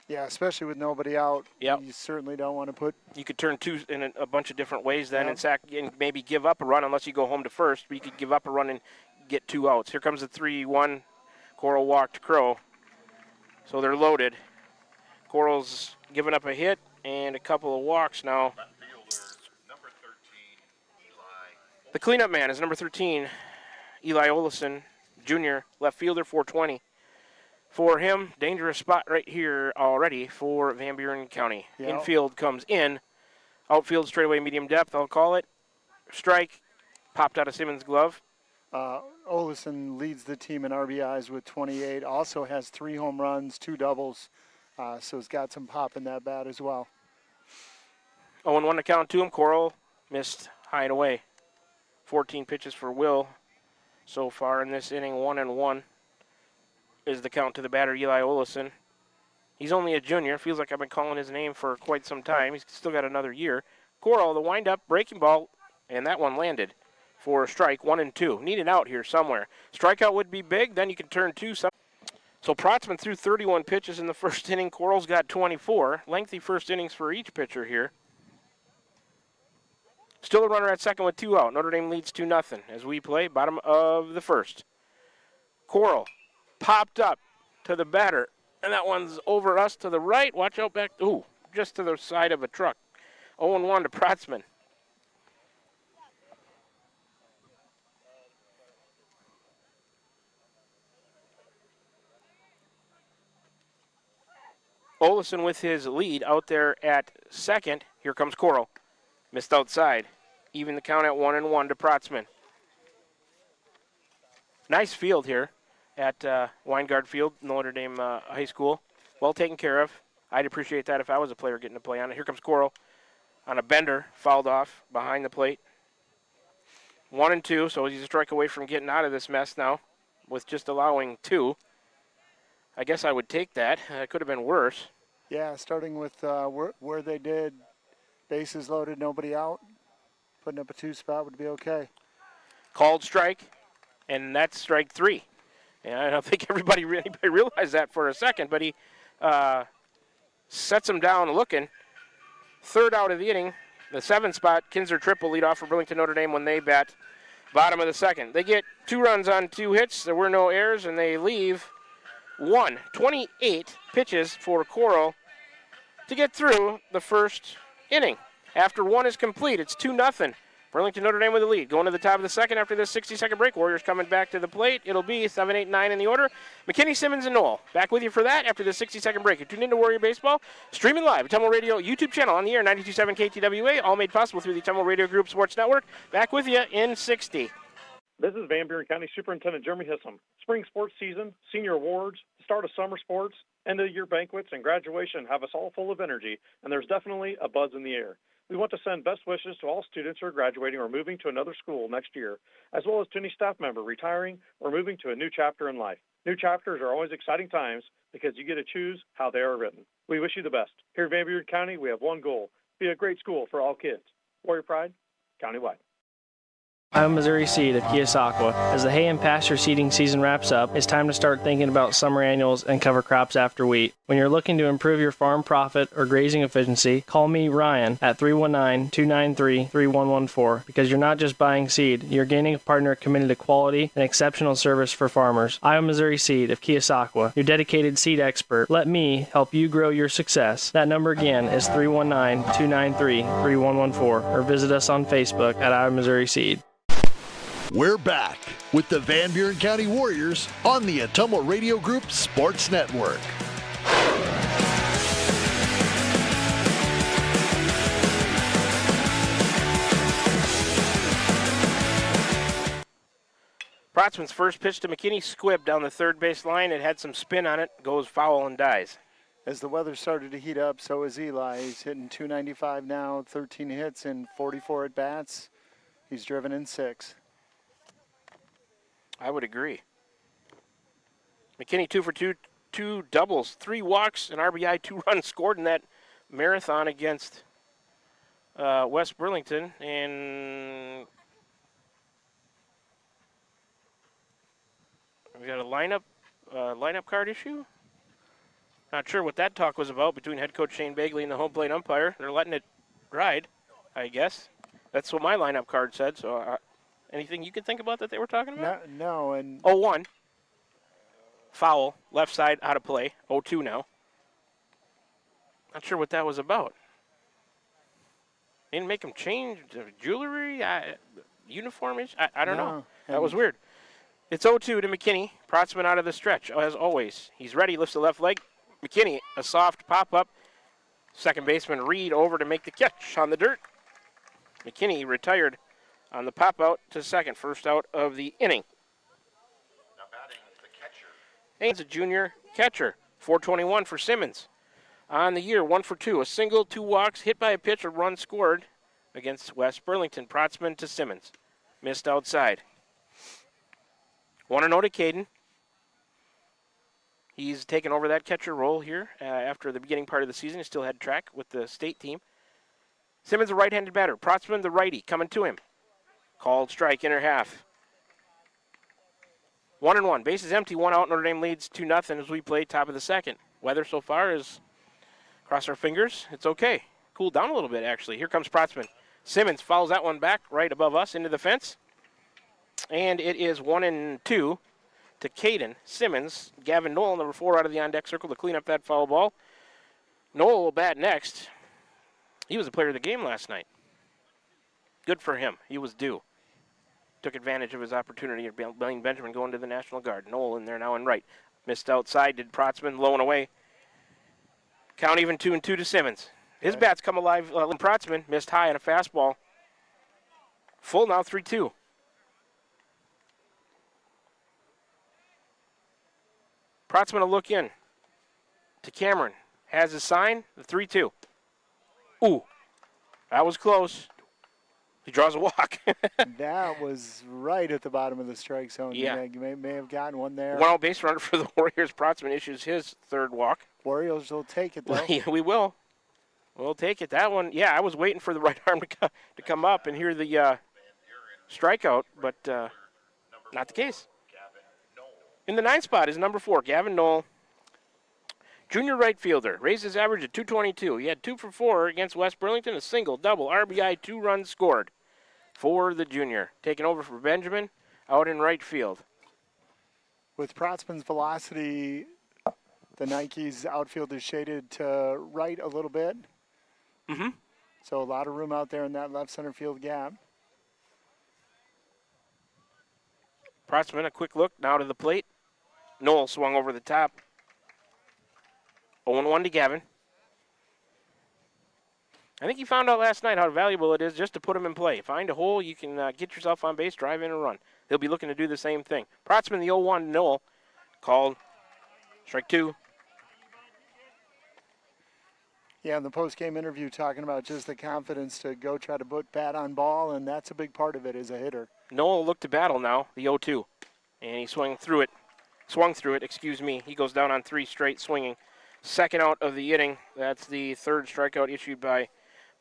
Yeah, especially with nobody out. Yep. You certainly don't want to put... You could turn 2 in a bunch of different ways then, and maybe give up a run unless you go home to first. But you could give up a run and get 2 outs. Here comes the 3-1. Coral walked Crow. So they're loaded. Coral's giving up a hit and a couple of walks now. The cleanup man is number 13, Eli Olison, Jr., left fielder, 420. For him, dangerous spot right here already for Van Buren County. Yep. Infield comes in. Outfield straightaway medium depth, I'll call it. Strike. Popped out of Simmons' glove. Olison leads the team in RBIs with 28, also has 3 home runs, 2 doubles, so he's got some pop in that bat as well. 0-1 to count to him. Coral missed high and away. 14 pitches for Will so far in this inning. 1-1 is the count to the batter, Eli Olison. He's only a junior. Feels like I've been calling his name for quite some time. He's still got another year. Coral, the windup, breaking ball, and that one landed for a strike. 1-2. Need an out here somewhere. Strikeout would be big. Then you can turn 2. So Protzman threw 31 pitches in the first inning. Coral's got 24. Lengthy first innings for each pitcher here. Still a runner at second with 2 out. Notre Dame leads 2-0 as we play bottom of the first. Coral popped up to the batter, and that one's over us to the right. Watch out back. Ooh, just to the side of a truck. 0-1 to Protzman. Olison with his lead out there at second. Here comes Coral. Missed outside. Even the count at 1-1 to Protzman. Nice field here at Weingard Field, Notre Dame High School. Well taken care of. I'd appreciate that if I was a player getting to play on it. Here comes Coral on a bender, fouled off behind the plate. 1-2, so he's a strike away from getting out of this mess now with just allowing 2. I guess I would take that. It could have been worse. Yeah, starting with where they did, bases loaded, nobody out. Putting up a 2 spot would be okay. Called strike, and that's strike 3. And I don't think anybody realized that for a second, but he sets him down looking. Third out of the inning, the 7th spot. Kinzer triple lead off for Burlington Notre Dame when they bat. Bottom of the second. They get 2 runs on 2 hits. There were no errors, and they leave 28 pitches for Coral to get through the first inning. After 1 is complete, it's 2-0. Burlington Notre Dame with the lead. Going to the top of the second after this 60-second break. Warriors coming back to the plate. It'll be 7, 8, 9 in the order. McKinney, Simmons, and Knoll. Back with you for that after the 60-second break. You're tuned into Warrior Baseball. Streaming live at Tumble Radio YouTube channel on the air, 92.7 KTWA. All made possible through the Tumble Radio Group Sports Network. Back with you in 60. This is Van Buren County Superintendent Jeremy Hissom. Spring sports season, senior awards, the start of summer sports, end of year banquets, and graduation have us all full of energy, and there's definitely a buzz in the air. We want to send best wishes to all students who are graduating or moving to another school next year, as well as to any staff member retiring or moving to a new chapter in life. New chapters are always exciting times because you get to choose how they are written. We wish you the best. Here in Van Buren County, we have one goal: be a great school for all kids. Warrior Pride, countywide. I'm Missouri Seed of Keosauqua. As the hay and pasture seeding season wraps up, it's time to start thinking about summer annuals and cover crops after wheat. When you're looking to improve your farm profit or grazing efficiency, call me, Ryan, at 319-293-3114, because you're not just buying seed, you're gaining a partner committed to quality and exceptional service for farmers. I'm Missouri Seed of Keosauqua, your dedicated seed expert. Let me help you grow your success. That number again is 319-293-3114, or visit us on Facebook at I'm Missouri Seed. We're back with the Van Buren County Warriors on the Atumo Radio Group Sports Network. Protzman's first pitch to McKinney squibbed down the third base line. It had some spin on it, goes foul and dies. As the weather started to heat up, so is Eli. He's hitting .295 now, 13 hits and 44 at-bats. He's driven in 6. I would agree. McKinney 2 for 2, 2 doubles, 3 walks, an RBI, 2 runs scored in that marathon against West Burlington. And we got a lineup card issue. Not sure what that talk was about between head coach Shane Bagley and the home plate umpire. They're letting it ride, I guess. That's what my lineup card said. So. Anything you can think about that they were talking about? No, and 0-1. Foul, left side, out of play. 0-2 now. Not sure what that was about. Didn't make him change jewelry, uniform. I don't know. That was weird. It's 0-2 to McKinney. Protzman out of the stretch, as always. He's ready, lifts the left leg. McKinney, a soft pop-up. Second baseman Reed over to make the catch on the dirt. McKinney retired on the pop out to second, first out of the inning. And it's a junior catcher. 421 for Simmons. On the year, 1 for 2. A single, 2 walks, hit by a pitch, a run scored against West Burlington. Protzman to Simmons. Missed outside. 1-0 to Caden. He's taken over that catcher role here after the beginning part of the season. He still had track with the state team. Simmons, a right-handed batter. Protzman, the righty, coming to him. Called strike, inner half. 1-1. Bases empty, 1 out. Notre Dame leads 2-0 as we play top of the second. Weather so far is, cross our fingers, it's okay. Cooled down a little bit, actually. Here comes Protzman. Simmons fouls that one back right above us into the fence. And it is 1-2 to Caden. Simmons, Gavin Knoll, number 4 out of the on-deck circle to clean up that foul ball. Knoll will bat next. He was the player of the game last night. Good for him. He was due. Took advantage of his opportunity of Blaine Benjamin going to the National Guard. Knoll in there now in right. Missed outside, did Protzman, low and away. Count even 2-2 to Simmons. His bat's come alive. Protzman missed high on a fastball. Full now, 3-2. Protzman a look in to Cameron. Has his sign, the 3-2. Ooh, that was close. He draws a walk. That was right at the bottom of the strike zone. Yeah. You may have gotten one there. 1 out base runner for the Warriors. Protzman issues his 3rd walk. Warriors will take it, though. Yeah, we will. We'll take it. That one, yeah, I was waiting for the right arm to come up and hear the strikeout, but not the case. In the 9th spot is number 4, Gavin Knoll. Junior right fielder. Raised his average at 222. He had 2 for 4 against West Burlington. A single, double, RBI, 2 runs scored for the junior. Taking over for Benjamin out in right field. With Protzman's velocity, the Nike's outfield is shaded to right a little bit. Mm-hmm. So a lot of room out there in that left center field gap. Protzman, a quick look now to the plate. Knoll swung over the top. 0-1 to Gavin. I think he found out last night how valuable it is just to put him in play. Find a hole, you can get yourself on base, drive in and run. He'll be looking to do the same thing. Protzman, the 0-1 to Knoll. Called. Strike 2. Yeah, in the post-game interview talking about just the confidence to go try to put bat on ball, and that's a big part of it as a hitter. Knoll looked to battle now, the 0-2. And he swung through it. He goes down on 3 straight swinging. 2nd out of the inning. That's the 3rd strikeout issued by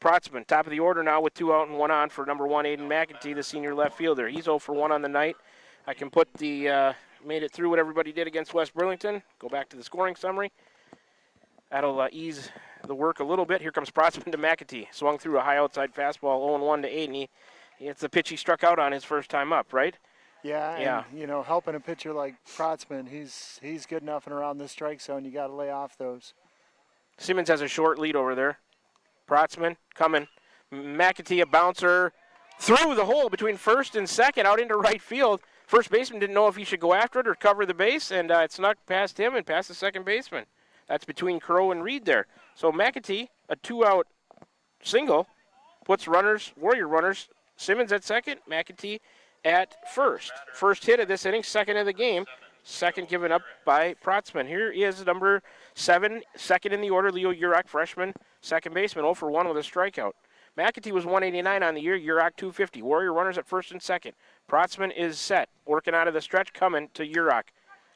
Protzman. Top of the order now with 2 out and 1 on for number 1, Aiden McEntee, the senior left fielder. He's 0 for 1 on the night. I can put the, made it through what everybody did against West Burlington. Go back to the scoring summary. That'll ease the work a little bit. Here comes Protzman to McEntee. Swung through a high outside fastball, 0-1 to Aiden. It's the pitch he struck out on his first time up, right? Yeah, and, helping a pitcher like Protzman, he's good enough and around the strike zone. You got to lay off those. Simmons has a short lead over there. Protzman coming. McEntee, a bouncer through the hole between first and second out into right field. First baseman didn't know if he should go after it or cover the base, and it snuck past him and past the second baseman. That's between Crow and Reed there. So McEntee, a 2-out single, puts Warrior runners, Simmons at second, McEntee at first. First hit of this inning, 2nd of the game. 2nd given up by Protzman. Here is number 7, 2nd in the order, Leo Urach, freshman, 2nd baseman, 0 for 1 with a strikeout. McEntee was 189 on the year, Urach 250. Warrior runners at 1st and 2nd. Protzman is set, working out of the stretch, coming to Urach.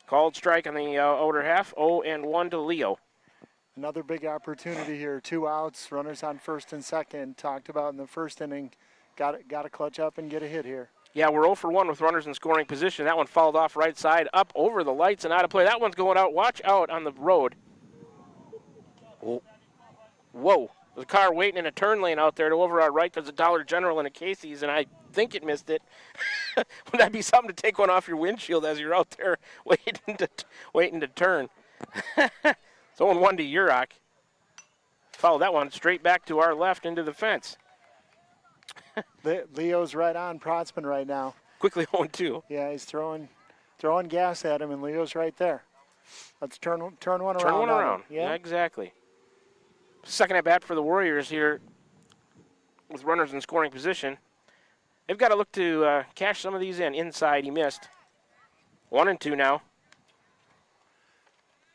Called strike on the outer half, 0-1 to Leo. Another big opportunity here, 2 outs, runners on 1st and 2nd. Talked about in the first inning, got to clutch up and get a hit here. Yeah, we're 0 for 1 with runners in scoring position. That one fouled off right side, up over the lights and out of play. That one's going out. Watch out on the road. Whoa. There's a car waiting in a turn lane out there to over our right. There's a Dollar General and a Casey's, and I think it missed it. Would that be something to take one off your windshield as you're out there waiting to turn? It's 0-1 to Urach. Fouled that one straight back to our left into the fence. Leo's right on Protzman right now. Quickly 0-2. Yeah, he's throwing gas at him, and Leo's right there. Let's turn one around. Turn one around. Yeah, exactly. 2nd at bat for the Warriors here with runners in scoring position. They've got to look to cash some of these in. Inside, he missed. 1-2 now.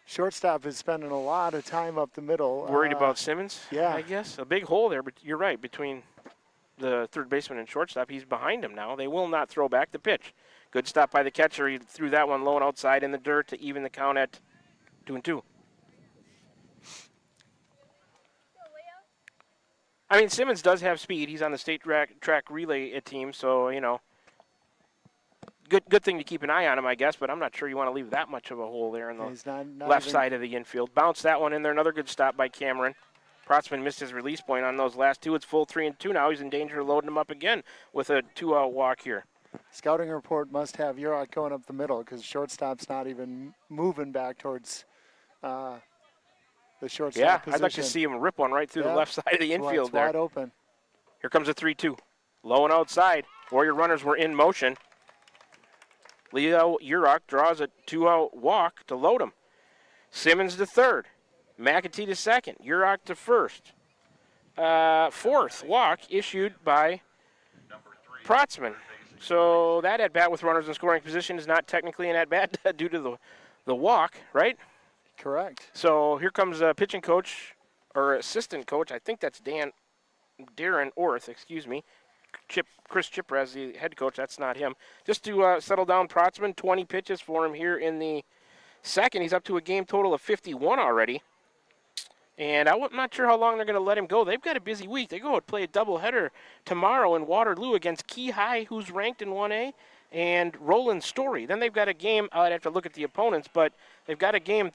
Shortstop is spending a lot of time up the middle. Worried about Simmons? Yeah. I guess. A big hole there, but you're right, between the third baseman and shortstop. He's behind him now. They will not throw back the pitch. Good stop by the catcher. He threw that one low and outside in the dirt to even the count at 2-2. I mean, Simmons does have speed. He's on the state track relay team, so, you know, good thing to keep an eye on him, I guess, but I'm not sure you want to leave that much of a hole there in the left side of the infield. Bounce that one in there. Another good stop by Cameron. Protzman missed his release point on those last two. It's full 3-2 now. He's in danger of loading him up again with a 2-out walk here. Scouting report must have Urok going up the middle because shortstop's not even moving back towards the shortstop position. I'd like to see him rip one right through the left side of the infield there. Wide open. Here comes a 3-2. Low and outside. Warrior runners were in motion. Leo Urok draws a 2-out walk to load him. Simmons to third. McAtee to second. Urok to first. Fourth walk issued by Protzman. So that at-bat with runners in scoring position is not technically an at-bat due to the walk, right? Correct. So here comes a pitching coach, or assistant coach. I think that's Darren Orth, excuse me. Chris Chipper as the head coach. That's not him. Just to settle down Protzman, 20 pitches for him here in the second. He's up to a game total of 51 already. And I'm not sure how long they're going to let him go. They've got a busy week. They go and play a doubleheader tomorrow in Waterloo against Key High, who's ranked in 1A, and Roland Story. Then they've got a game. I'd have to look at the opponents, but they've got a game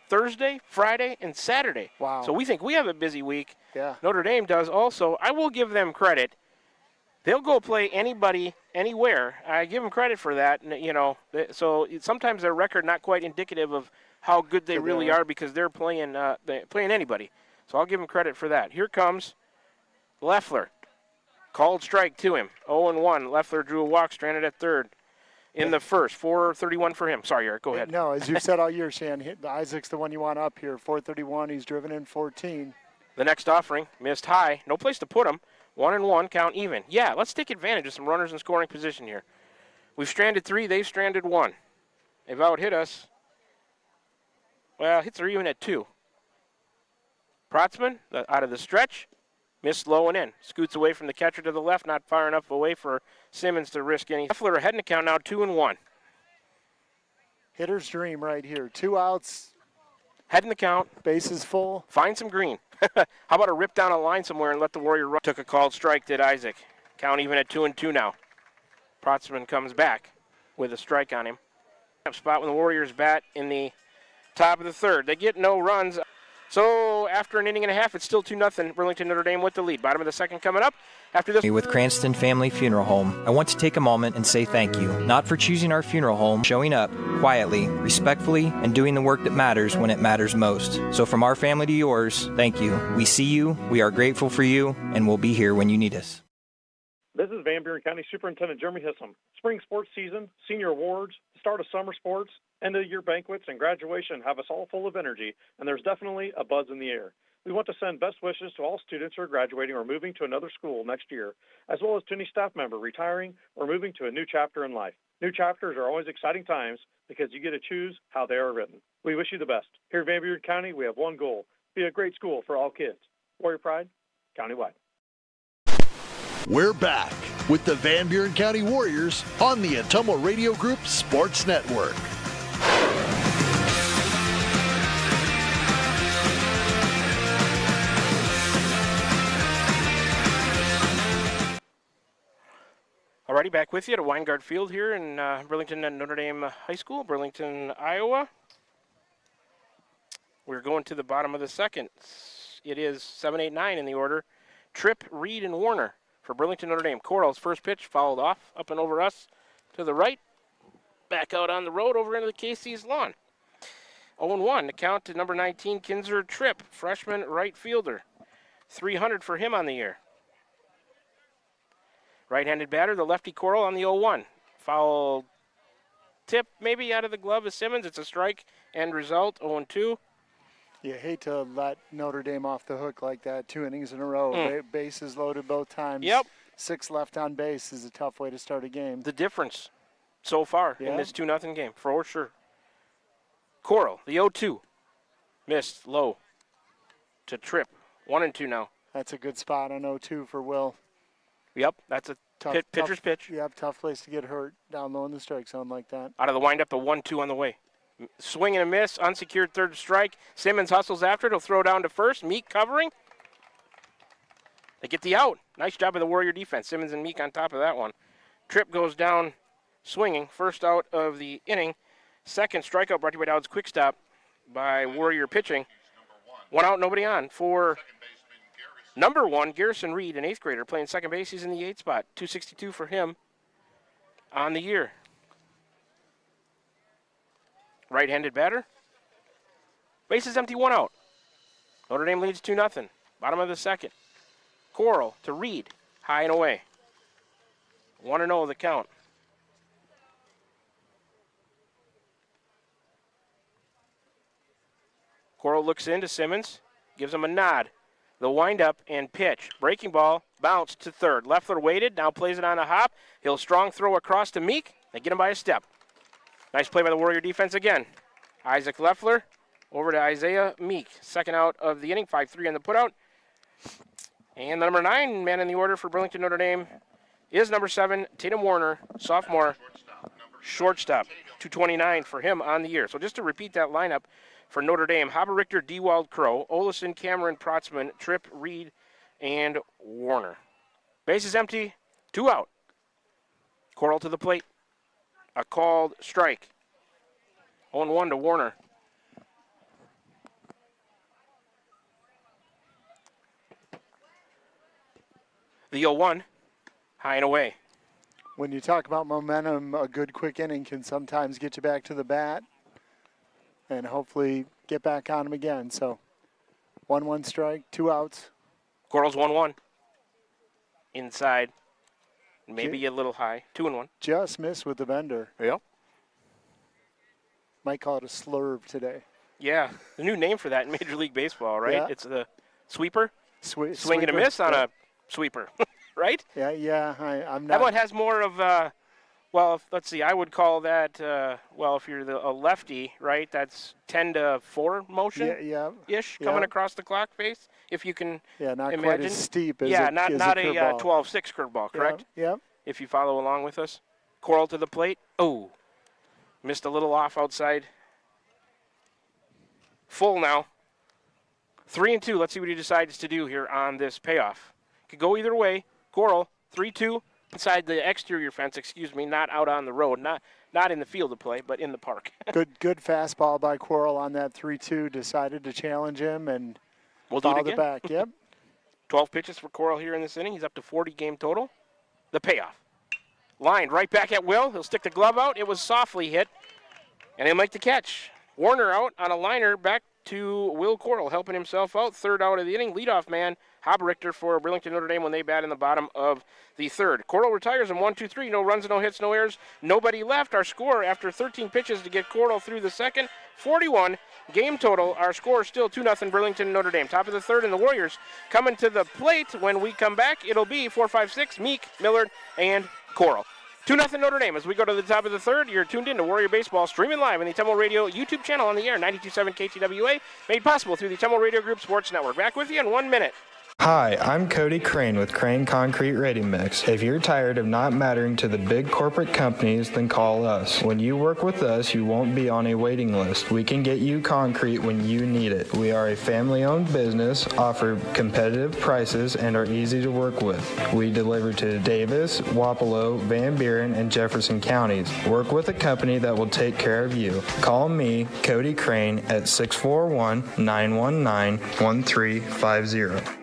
Thursday, Friday, and Saturday. Wow. So we think we have a busy week. Yeah. Notre Dame does also. I will give them credit. They'll go play anybody, anywhere. I give them credit for that. You know, so sometimes their record not quite indicative of how good they really are because they're playing anybody. So I'll give them credit for that. Here comes Leffler. Called strike to him. 0-1. Leffler drew a walk, stranded at third in the first. 4:31 for him. Sorry, Eric, go ahead. No, as you've said all year, Shan, Isaac's the one you want up here. 4:31. He's driven in 14. The next offering, missed high. No place to put him. 1-1, count even. Yeah, let's take advantage of some runners in scoring position here. We've stranded 3, they've stranded 1. They've out-hit us. Well, hits are even at 2. Protzman, out of the stretch, missed low and in. Scoots away from the catcher to the left, not far enough away for Simmons to risk any. Leffler ahead in the count now, 2-1. Hitter's dream right here. 2 outs. Head in the count. Bases full. Find some green. How about a rip down a line somewhere and let the Warrior run? Took a called strike, did Isaac. Count even at 2-2 now. Protzman comes back with a strike on him. Spot when the Warriors bat in the top of the third. They get no runs. So after an inning and a half, it's still 2-0. Burlington Notre Dame with the lead. Bottom of the second coming up. After this, with Cranston Family Funeral Home, I want to take a moment and say thank you, not for choosing our funeral home, showing up quietly, respectfully, and doing the work that matters when it matters most. So from our family to yours, thank you. We see you, we are grateful for you, and we'll be here when you need us. This is Van Buren County Superintendent Jeremy Hissom. Spring sports season, senior awards, the start of summer sports, end of year banquets, and graduation have us all full of energy, and there's definitely a buzz in the air. We want to send best wishes to all students who are graduating or moving to another school next year, as well as to any staff member retiring or moving to a new chapter in life. New chapters are always exciting times because you get to choose how they are written. We wish you the best. Here in Van Buren County, we have one goal: be a great school for all kids. Warrior Pride, countywide. We're back with the Van Buren County Warriors on the Atomo Radio Group Sports Network. Alrighty, back with you at Weingart Field here in Burlington and Notre Dame High School, Burlington, Iowa. We're going to the bottom of the second. It is 7-8-9 in the order. Tripp, Reed, and Warner for Burlington Notre Dame. Coral's first pitch fouled off, up and over us to the right. Back out on the road over into the KC's lawn. 0-1 to count to number 19, Kinzer Tripp, freshman right fielder. 300 for him on the year. Right-handed batter, the lefty Coral on the 0-1. Foul tip maybe out of the glove of Simmons. It's a strike. End result, 0-2. You hate to let Notre Dame off the hook like that 2 innings in a row. Bases loaded both times. Yep. 6 left on base is a tough way to start a game. The difference so far in this 2-0 game, for sure. Coral, the 0-2. Missed low to Tripp. 1-2 now. That's a good spot on 0-2 for Will. Yep, that's a pitcher's pitch. Yep, tough place to get hurt down low in the strike zone like that. Out of the windup, the 1-2 on the way. Swing and a miss, unsecured third strike. Simmons hustles after it. He'll throw down to first. Meek covering. They get the out. Nice job of the Warrior defense. Simmons and Meek on top of that one. Tripp goes down swinging. First out of the inning. Second strikeout brought to you by Dowd's Quick Stop by Warrior pitching. 1 out, nobody on for number 1, Garrison Reed, an 8th grader, playing second base. He's in the 8th spot. 262 for him on the year. Right-handed batter. Base is empty, 1 out. Notre Dame leads 2-0. Bottom of the second. Coral to Reed, high and away. 1-0 the count. Coral looks into Simmons, gives him a nod. The windup and pitch. Breaking ball, bounce to third. Leffler waited, now plays it on a hop. He'll strong throw across to Meek. They get him by a step. Nice play by the Warrior defense again. Isaac Leffler over to Isaiah Meek. Second out of the inning, 5-3 on the putout. And the number 9 man in the order for Burlington Notre Dame is number 7, Tatum Warner, sophomore, shortstop. 229 for him on the year. So just to repeat that lineup for Notre Dame, Haber Richter, Dewald Crow, Olison, Cameron, Protzman, Tripp, Reed, and Warner. Base is empty, 2 out. Coral to the plate. A called strike. 0-1 to Warner. The 0-1, high and away. When you talk about momentum, a good quick inning can sometimes get you back to the bat and hopefully get back on them again. So 1-1 strike, 2 outs. Coral's 1-1. Inside. Maybe a little high. 2-1. Just missed with the bender. Yep. Might call it a slurve today. Yeah, the new name for that in Major League Baseball, right? Yeah. It's the sweeper. Swing Sweeper. and a miss on a sweeper, right? Yeah. I'm not. That one has more of, let's see, I would call that, if you're a lefty, right, that's 10-4 motion ish coming across the clock face, if you can not imagine. Quite as steep as not a 12-6 curveball, correct? Yeah. If you follow along with us. Coral to the plate. Oh, missed a little off outside. Full now. 3-2. Let's see what he decides to do here on this payoff. Could go either way. Coral, 3-2 inside the exterior fence, not out on the road, not in the field of play, but in the park. Good fastball by Coral on that 3-2. Decided to challenge him and we'll do it again. The back. Yep. 12 pitches for Coral here in this inning. He's up to 40 game total. The payoff. Lined right back at Will. He'll stick the glove out. It was softly hit, and he'll make the catch. Warner out on a liner back to Will Coral, helping himself out. Third out of the inning. Leadoff man, Haber Richter for Burlington Notre Dame when they bat in the bottom of the third. Coral retires in 1-2-3. No runs, no hits, no errors. Nobody left. Our score after 13 pitches to get Coral through the second, 41. Game total, our score still 2-0 Burlington Notre Dame. Top of the third, and the Warriors coming to the plate. When we come back, it'll be 4-5-6, Meek, Millard, and Coral. 2-0 Notre Dame. As we go to the top of the third, you're tuned in to Warrior Baseball, streaming live on the Temple Radio YouTube channel on the air, 92.7 KTWA, made possible through the Temple Radio Group Sports Network. Back with you in 1 minute. Hi, I'm Cody Crane with Crane Concrete Ready Mix. If you're tired of not mattering to the big corporate companies, then call us. When you work with us, you won't be on a waiting list. We can get you concrete when you need it. We are a family-owned business, offer competitive prices, and are easy to work with. We deliver to Davis, Wapello, Van Buren, and Jefferson counties. Work with a company that will take care of you. Call me, Cody Crane, at 641-919-1350.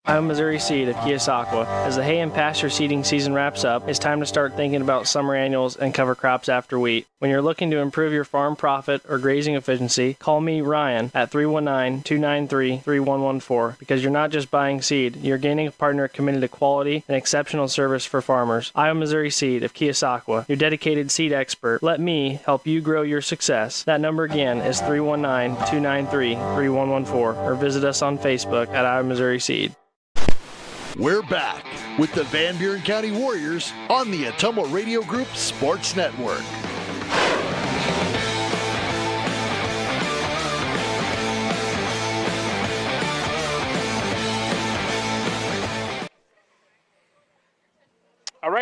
I'm Missouri Seed of Keosauqua. As the hay and pasture seeding season wraps up, it's time to start thinking about summer annuals and cover crops after wheat. When you're looking to improve your farm profit or grazing efficiency, call me, Ryan, at 319-293-3114, because you're not just buying seed, you're gaining a partner committed to quality and exceptional service for farmers. I'm Missouri Seed of Keosauqua, your dedicated seed expert. Let me help you grow your success. That number again is 319-293-3114, or visit us on Facebook at I'm Missouri Seed. We're back with the Van Buren County Warriors on the Atomo Radio Group Sports Network.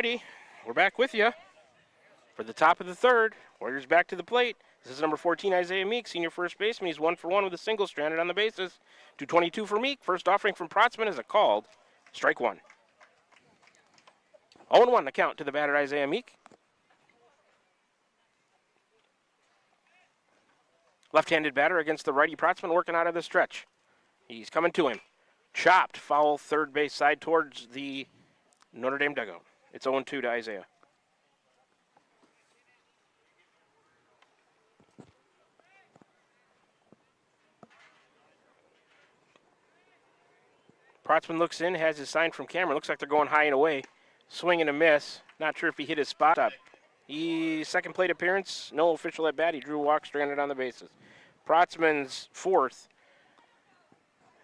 righty, we're back with you for the top of the third. Warriors back to the plate. This is number 14, Isaiah Meek, senior first baseman. He's 1 for 1 with a single, stranded on the bases. 222 for Meek. First offering from Protzman is a called strike one. 0-1 the count to the batter, Isaiah Meek. Left-handed batter against the righty Protzman, working out of the stretch. He's coming to him. Chopped, foul third base side towards the Notre Dame dugout. It's 0-2 to Isaiah. Protzman looks in, has his sign from Cameron. Looks like they're going high and away. Swing and a miss. Not sure if he hit his spot up. Second plate appearance, no official at bat. He drew a walk, stranded on the bases. Protzman's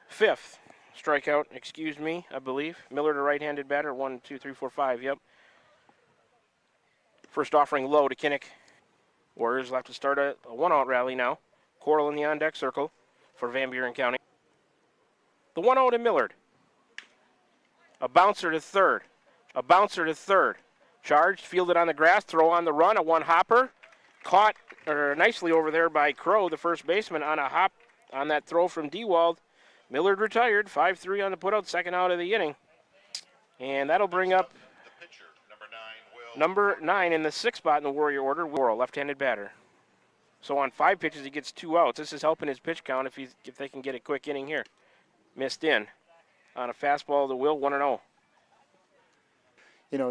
fifth strikeout, I believe. Miller, the right-handed batter, 1, 2, 3, 4, 5, yep. First offering low to Kinnick. Warriors will have to start a one-out rally now. Coral in the on-deck circle for Van Buren County. The 1-0 to Millard. A bouncer to third. Charged, fielded on the grass, throw on the run, a one-hopper. Caught nicely over there by Crow, the first baseman, on a hop on that throw from Dewald. Millard retired, 5-3 on the putout, second out of the inning. And that'll bring up number 9 in the sixth spot in the Warrior order, Worrell, left-handed batter. So on 5 pitches, he gets 2 outs. This is helping his pitch count if they can get a quick inning here. Missed in on a fastball to Will, 1-0.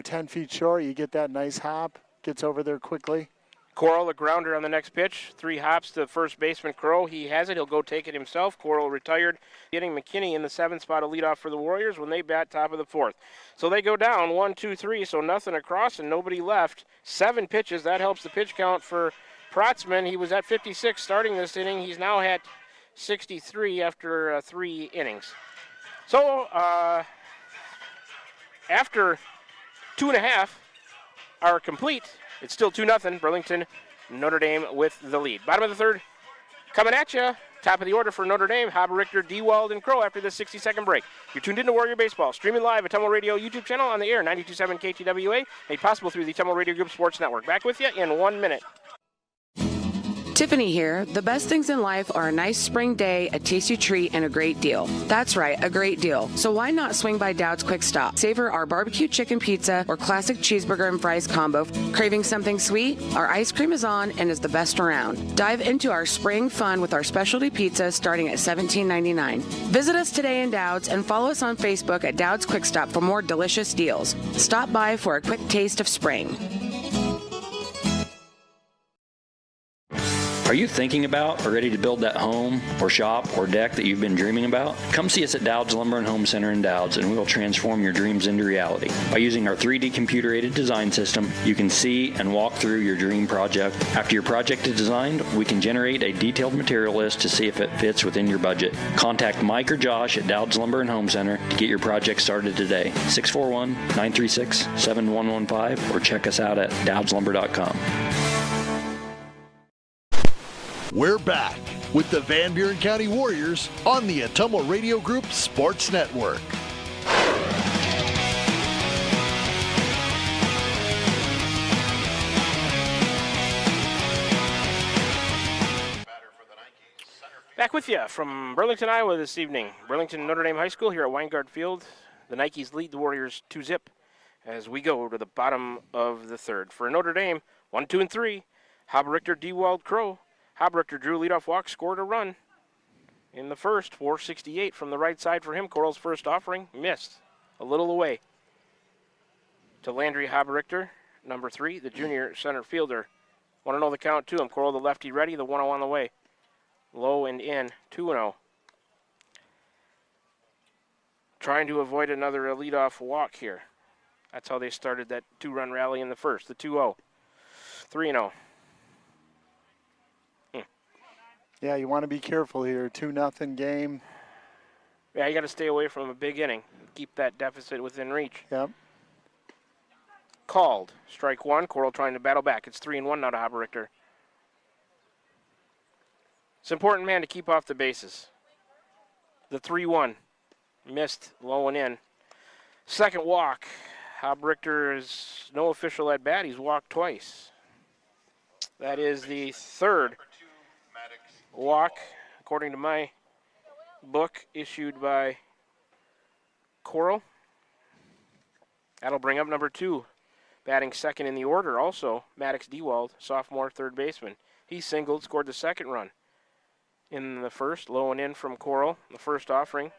10 feet short, you get that nice hop, gets over there quickly. Coral, a grounder on the next pitch. 3 hops to first baseman Crow. He has it. He'll go take it himself. Coral retired. Getting McKinney in the 7th spot of leadoff for the Warriors when they bat top of the 4th. So they go down 1, 2, 3, so nothing across and nobody left. 7 pitches. That helps the pitch count for Protzman. He was at 56 starting this inning. He's now at 63 after 3 innings. So after 2.5 are complete, it's still 2-0. Burlington, Notre Dame with the lead. Bottom of the third, coming at you. Top of the order for Notre Dame, Haber, Richter, Dewald, and Crow after this 60-second break. You're tuned into Warrior Baseball, streaming live at Tumble Radio YouTube channel on the air, 92.7 KTWA, made possible through the Tumble Radio Group Sports Network. Back with you in 1 minute. Tiffany here. The best things in life are a nice spring day, a tasty treat, and a great deal. That's right, a great deal. So why not swing by Dowd's Quick Stop? Savor our barbecue chicken pizza or classic cheeseburger and fries combo. Craving something sweet? Our ice cream is on and is the best around. Dive into our spring fun with our specialty pizza starting at $17.99. Visit us today in Dowd's and follow us on Facebook at Dowd's Quick Stop for more delicious deals. Stop by for a quick taste of spring. Are you thinking about or ready to build that home or shop or deck that you've been dreaming about? Come see us at Dowd's Lumber and Home Center in Dowd's and we will transform your dreams into reality. By using our 3D computer-aided design system, you can see and walk through your dream project. After your project is designed, we can generate a detailed material list to see if it fits within your budget. Contact Mike or Josh at Dowd's Lumber and Home Center to get your project started today. 641-936-7115 or check us out at dowdslumber.com. We're back with the Van Buren County Warriors on the Atumo Radio Group Sports Network. Back with you from Burlington, Iowa this evening. Burlington Notre Dame High School here at Weingart Field. The Nikes lead the Warriors 2-0 as we go to the bottom of the third. For Notre Dame, 1, 2, and 3, Haber, Richter, Dewald, Crow. Haber, Richter drew a leadoff walk, scored a run in the first, 468 from the right side for him. Coral's first offering, missed, a little away. To Landry Haber, Richter, number 3, the junior center fielder. Want to know the count to him. Coral, the lefty, ready, the 1-0 on the way. Low and in, 2-0. Trying to avoid another leadoff walk here. That's how they started that 2-run rally in the first, the 2-0. 3-0. Yeah, you want to be careful here. 2-0 game. Yeah, you got to stay away from a big inning. Keep that deficit within reach. Yep. Called. Strike 1. Coral trying to battle back. It's 3-1 now to Haber, Richter. It's important, man, to keep off the bases. The 3-1. Missed, low and in. Second walk. Richter is no official at bat. He's walked twice. That is the third walk, according to my book, issued by Coral. That'll bring up number 2, batting second in the order, also Maddox Dewald, sophomore third baseman. He singled, scored the second run in the first, low and in from Coral, the first offering.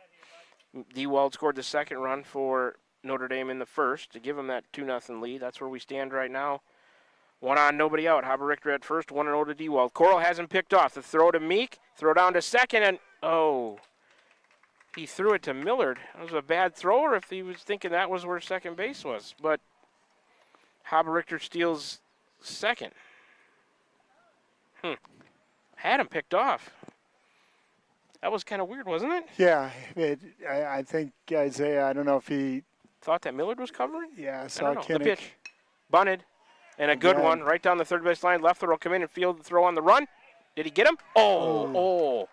Dewald scored the second run for Notre Dame in the first to give them that 2-0 lead. That's where we stand right now. 1 on, nobody out. Haber Richter at first, 1-0 to Dewald. Coral hasn't picked off. The throw to Meek, throw down to second, and he threw it to Millard. That was a bad thrower if he was thinking that was where second base was. But Haber Richter steals second. Had him picked off. That was kind of weird, wasn't it? Yeah, I think Isaiah, I don't know if he thought that Millard was covering? Yeah, saw the pitch. Bunted. And a good one right down the third base line. Left throw will come in and field the throw on the run. Did he get him? Oh,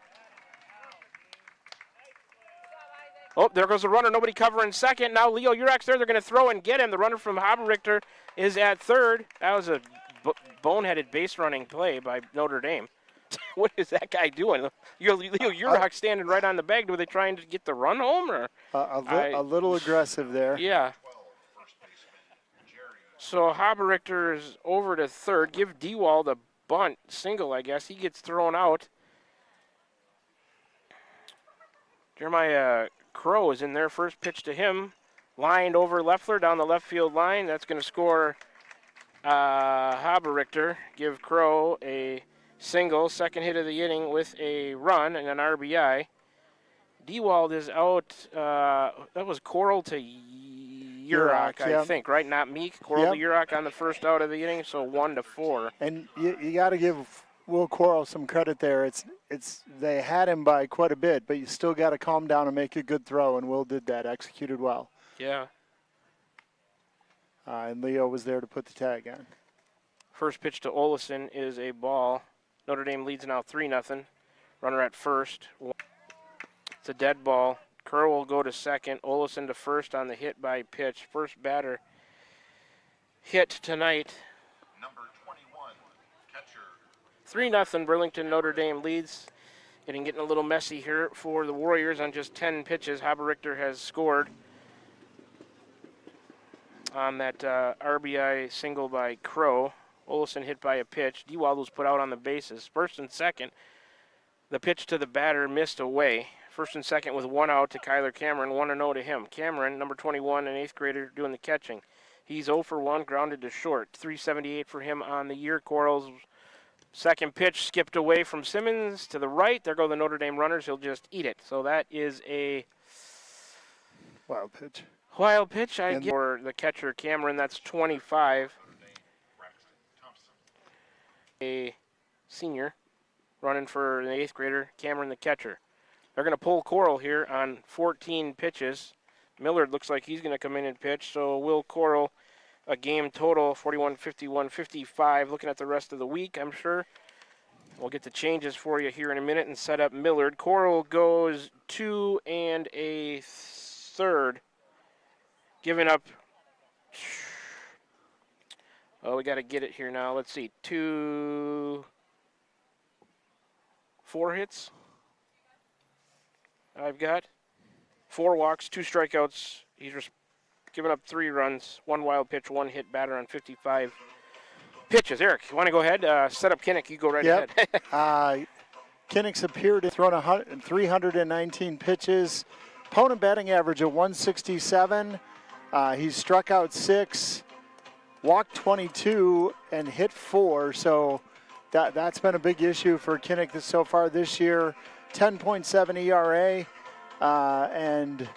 there goes the runner. Nobody covering second. Now Leo Urak's there. They're going to throw and get him. The runner from Haber Richter is at third. That was a boneheaded base running play by Notre Dame. What is that guy doing? Leo Urak standing right on the bag. Were they trying to get the run home? Or a little aggressive there. Yeah. So Haber Richter is over to third. Give Dewald a bunt single, I guess. He gets thrown out. Jeremiah Crow is in there. First pitch to him. Lined over Leffler down the left field line. That's going to score Haber Richter. Give Crow a single. Second hit of the inning with a run and an RBI. Dewald is out. That was Coral to Urak, I think, right? Not Meek. Coral to Urak on the first out of the inning, so 1-4. And you got to give Will Coral some credit there. It's they had him by quite a bit, but you still got to calm down and make a good throw, and Will did that, executed well. Yeah. And Leo was there to put the tag on. First pitch to Olison is a ball. Notre Dame leads now 3-0. Runner at first. It's a dead ball. Kerr will go to second. Olison to first on the hit by pitch. First batter hit tonight. Number 21, catcher. 3-0 Burlington Notre Dame leads. Getting a little messy here for the Warriors on just 10 pitches. Haber Richter has scored on that RBI single by Crow. Olison hit by a pitch. Dewald was put out on the bases. First and second. The pitch to the batter missed away. First and second with 1 out to Kyler Cameron, 1-0 to him. Cameron, number 21, an 8th grader, doing the catching. He's 0 for 1, grounded to short. 378 for him on the year. Coral's second pitch skipped away from Simmons to the right. There go the Notre Dame runners. He'll just eat it. So that is a wild pitch. Wild pitch, I guess, for the catcher Cameron. That's 25. A senior running for the 8th grader, Cameron the catcher. They're going to pull Coral here on 14 pitches. Millard looks like he's going to come in and pitch, so Will Coral, a game total, 41, 51, 55. Looking at the rest of the week, I'm sure. We'll get the changes for you here in a minute and set up Millard. Coral goes 2 1/3, giving up. Oh, we got to get it here now. Let's see. 4 hits. I've got 4 walks, 2 strikeouts. He's just given up 3 runs, 1 wild pitch, 1 hit batter on 55 pitches. Eric, you want to go ahead? Set up Kinnick. You go right ahead. Kinnick's appeared and thrown 319 pitches. Opponent batting average of 167. He's struck out 6, walked 22, and hit 4. So that's been a big issue for Kinnick so far this year. 10.7 ERA, and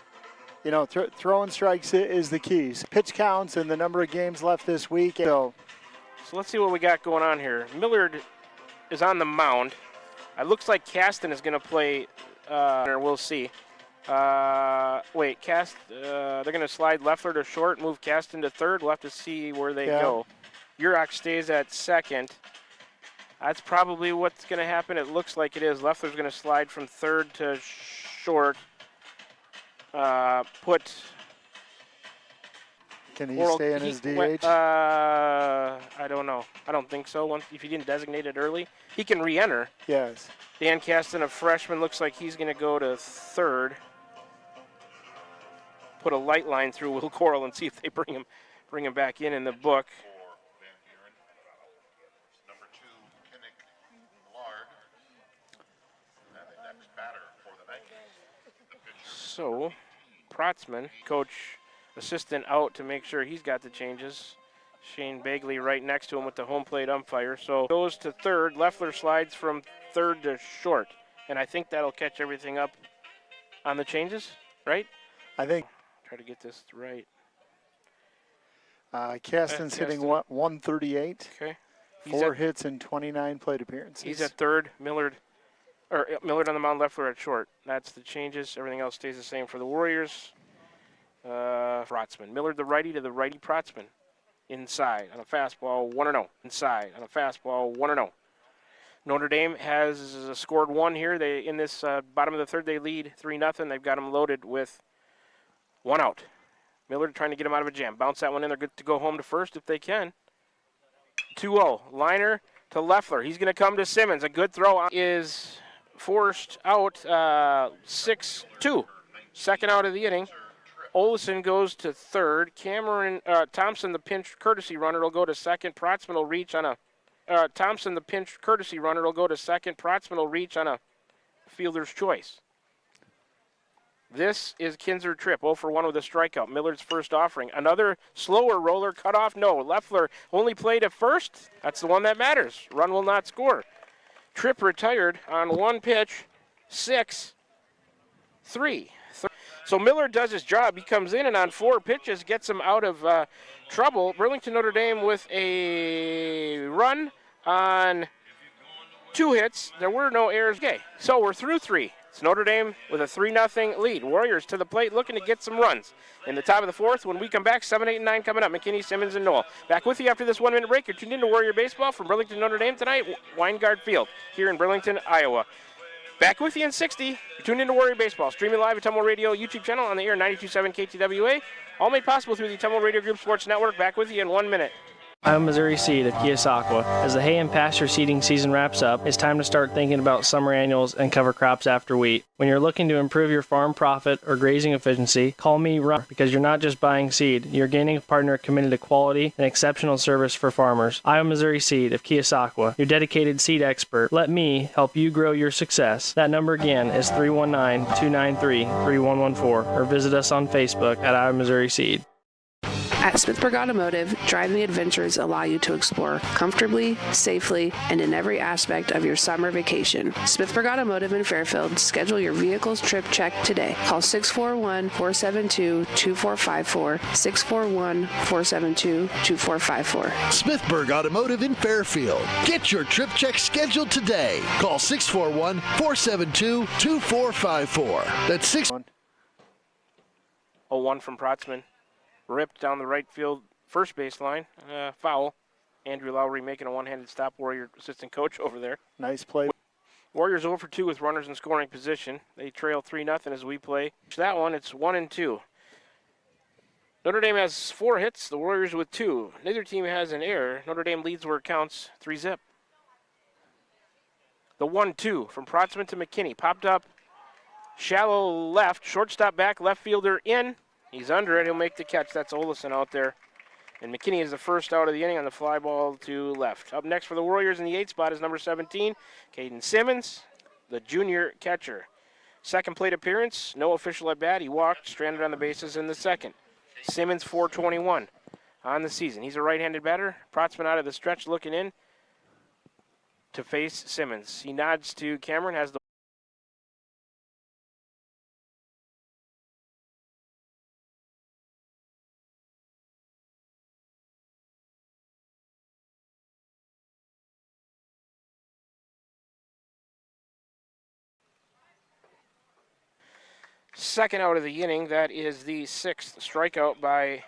throwing strikes is the key. Pitch counts and the number of games left this week. So let's see what we got going on here. Millard is on the mound. It looks like Caston is going to play. We'll see. They're going to slide Leffler to short, move Caston to third. We'll have to see where they go. Urak stays at second. That's probably what's going to happen. It looks like it is. Leffler's going to slide from third to short. Can he stay in his DH? I don't know. I don't think so. If he didn't designate it early, he can re-enter. Yes. Dan Caston, a freshman, looks like he's going to go to third. Put a light line through Will Coral and see if they bring him back in the book. So, Protzman, coach, assistant out to make sure he's got the changes. Shane Bagley right next to him with the home plate umpire. So goes to third. Leffler slides from third to short. And I think that'll catch everything up on the changes, right? I think. Try to get this right. Caston's hitting 138. Okay. 4 hits and 29 plate appearances. He's at third. Millard on the mound, Leffler at short. That's the changes. Everything else stays the same for the Warriors. Protzman. Millard the righty to the righty Protzman. Inside on a fastball, 1-0. Inside on a fastball, 1-0. Notre Dame has scored 1 here. They in this bottom of the third, they lead 3-0. They've got them loaded with 1 out. Millard trying to get him out of a jam. Bounce that one in. They're good to go home to first if they can. 2-0. Liner to Leffler. He's going to come to Simmons. A good throw is forced out. 6-2. Second out of the inning. Olson goes to third. Cameron Thompson, the pinch courtesy runner, will go to second. Protzman will reach on a Thompson, the pinch courtesy runner, will go to second. Protzman will reach on a fielder's choice. This is Kinzer Tripp, 0 for 1 with a strikeout. Millard's first offering. Another slower roller, cut off, no. Leffler only played at first. That's the one that matters. Run will not score. Tripp retired on 1 pitch, 6-3. So Miller does his job. He comes in and on 4 pitches gets him out of trouble. Burlington Notre Dame with a run on 2 hits. There were no errors. Okay, so we're through 3. It's Notre Dame with a 3-0 lead. Warriors to the plate looking to get some runs. In the top of the 4th, when we come back, 7, 8, and 9 coming up. McKinney, Simmons, and Knoll. Back with you after this 1-minute break. You're tuned into Warrior Baseball from Burlington Notre Dame tonight, Weingart Field here in Burlington, Iowa. Back with you in 60. You're tuned into Warrior Baseball. Streaming live at Tumble Radio YouTube channel on the air 92.7 KTWA. All made possible through the Tumble Radio Group Sports Network. Back with you in 1 minute. I'm Missouri Seed of Keosauqua. As the hay and pasture seeding season wraps up, it's time to start thinking about summer annuals and cover crops after wheat. When you're looking to improve your farm profit or grazing efficiency, call me Ron, because you're not just buying seed, you're gaining a partner committed to quality and exceptional service for farmers. I'm Missouri Seed of Keosauqua, your dedicated seed expert. Let me help you grow your success. That number again is 319-293-3114, or visit us on Facebook at I'm Missouri Seed. At Smithburg Automotive, driving adventures allow you to explore comfortably, safely, and in every aspect of your summer vacation. Smithburg Automotive in Fairfield. Schedule your vehicle's trip check today. Call 641-472-2454, 641-472-2454. Smithburg Automotive in Fairfield. Get your trip check scheduled today. Call 641-472-2454. That's 0-1 from Protzman. Ripped down the right field first base line. Foul. Andrew Lowry making a one-handed stop. Warrior assistant coach over there. Nice play. Warriors 0 for 2 with runners in scoring position. They trail 3-0 as we play. That one, it's 1-2. Notre Dame has 4 hits. The Warriors with 2. Neither team has an error. Notre Dame leads where it counts. 3-zip. The 1-2 from Protzman to McKinney. Popped up. Shallow left. Shortstop back. Left fielder in. He's under it. He'll make the catch. That's Olson out there. And McKinney is the first out of the inning on the fly ball to left. Up next for the Warriors in the 8th spot is number 17, Caden Simmons, the junior catcher. Second plate appearance, no official at bat. He walked, stranded on the bases in the second. Simmons, 421 on the season. He's a right-handed batter. Protzman out of the stretch looking in to face Simmons. He nods to Cameron, has the second out of the inning. That is the 6th strikeout by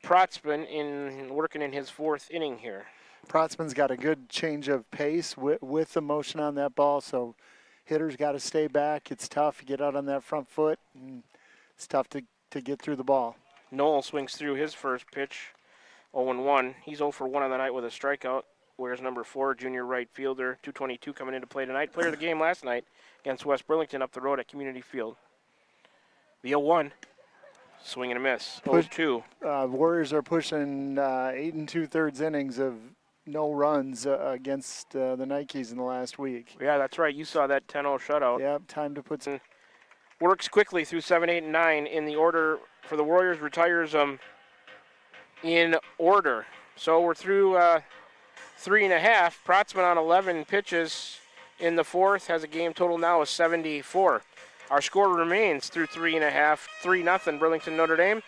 Protzman in working in his 4th inning here. Protzman's got a good change of pace with the motion on that ball, so hitters got to stay back. It's tough to get out on that front foot, and it's tough to get through the ball. Noel swings through his first pitch, 0-1. He's 0 for 1 on the night with a strikeout. Where's number 4, junior right fielder, 222 coming into play tonight. Player of the game last night against West Burlington up the road at Community Field. The 0-1, swing and a miss, 0-2. Warriors are pushing 8 2/3 innings of no runs against the Nikes in the last week. Yeah, that's right. You saw that 10-0 shutout. Yep, time to put some. Works quickly through 7, 8, and 9 in the order for the Warriors. Retires in order. So we're through 3.5. Protzman on 11 pitches in the fourth has a game total now of 74. Our score remains through 3.5, 3-0 Burlington Notre Dame.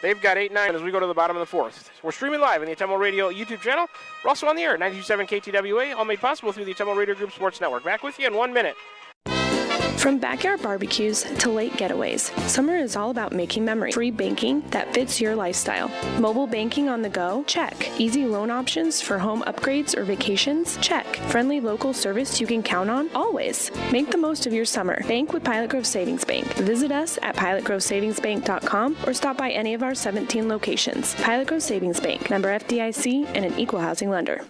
They've got 8-9 as we go to the bottom of the fourth. We're streaming live on the Atemo Radio YouTube channel. We're also on the air at 92.7 KTWA, all made possible through the Atemo Radio Group Sports Network. Back with you in 1 minute. From backyard barbecues to lake getaways, summer is all about making memories. Free banking that fits your lifestyle. Mobile banking on the go? Check. Easy loan options for home upgrades or vacations? Check. Friendly local service you can count on? Always. Make the most of your summer. Bank with Pilot Grove Savings Bank. Visit us at pilotgrovesavingsbank.com or stop by any of our 17 locations. Pilot Grove Savings Bank, member FDIC, and an equal housing lender.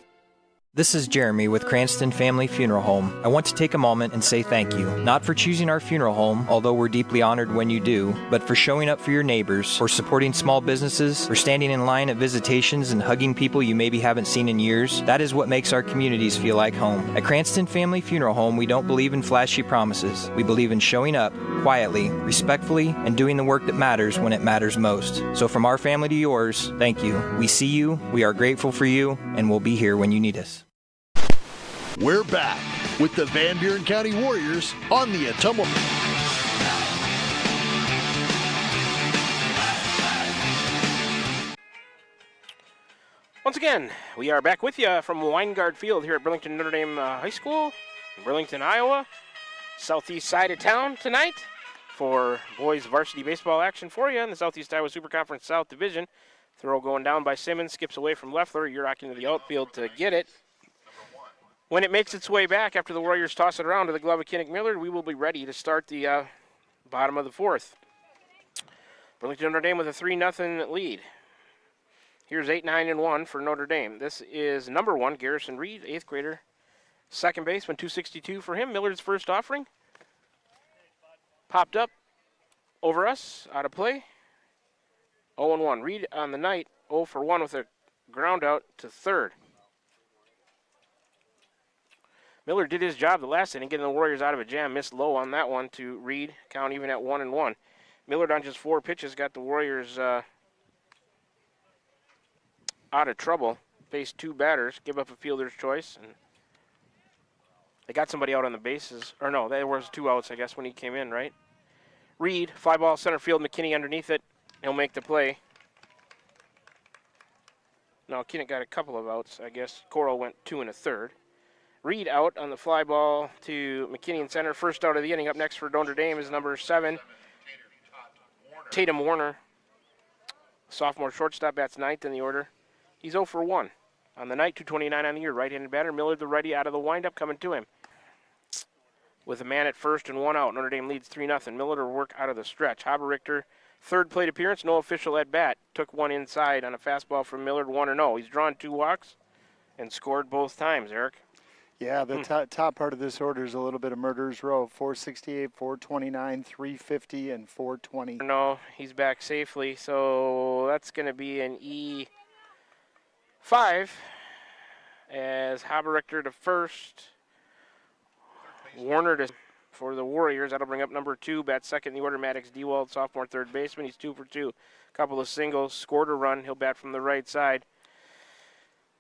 This is Jeremy with Cranston Family Funeral Home. I want to take a moment and say thank you, not for choosing our funeral home, although we're deeply honored when you do, but for showing up for your neighbors, for supporting small businesses, for standing in line at visitations and hugging people you maybe haven't seen in years. That is what makes our communities feel like home. At Cranston Family Funeral Home, we don't believe in flashy promises. We believe in showing up quietly, respectfully, and doing the work that matters when it matters most. So from our family to yours, thank you. We see you, we are grateful for you, and we'll be here when you need us. We're back with the Van Buren County Warriors on the Atemo. Once again, we are back with you from Weingard Field here at Burlington Notre Dame High School, in Burlington, Iowa. Southeast side of town tonight for boys varsity baseball action for you in the Southeast Iowa Super Conference South Division. Throw going down by Simmons, skips away from Leffler. You're rocking to the outfield to get it. When it makes its way back after the Warriors toss it around to the glove of Kinnick Millard, we will be ready to start the bottom of the fourth. Burlington Notre Dame with a 3-0 lead. Here's 8, 9, and 1 for Notre Dame. This is number 1, Garrison Reed, 8th grader. Second baseman, 262 for him. Millard's first offering. Popped up over us, out of play. 0-1. Reed on the night, 0 for 1 with a ground out to third. Miller did his job the last inning, getting the Warriors out of a jam. Missed low on that one to Reed. Count even at 1-1. Millard on just 4 pitches got the Warriors out of trouble. Faced 2 batters, give up a fielder's choice, and they got somebody out on the bases. Or no, there was 2 outs, I guess, when he came in, right? Reed, fly ball center field. McKinney underneath it. He'll make the play. No, Kinnick got a couple of outs, I guess. Coral went 2 1/3. Reed out on the fly ball to McKinney in center. First out of the inning. Up next for Notre Dame is number 7, Tatum Warner. Sophomore shortstop, bats 9th in the order. He's 0 for 1 on the night, 229 on the year. Right-handed batter. Millard, the righty, out of the windup, coming to him. With a man at first and 1 out, Notre Dame leads 3-0. Millard will work out of the stretch. Haber-Richter, third plate appearance, no official at bat. Took one inside on a fastball from Millard, 1-0. He's drawn 2 walks and scored both times, Eric. Yeah, the top part of this order is a little bit of murderer's row. 468, 429, 350, and 420. No, he's back safely, so that's going to be an E5 as Haber-Richter to first. Warner to for the Warriors. That'll bring up number 2, bat second in the order, Maddox Dewald, sophomore third baseman. He's 2 for 2. Couple of singles, scored a run. He'll bat from the right side.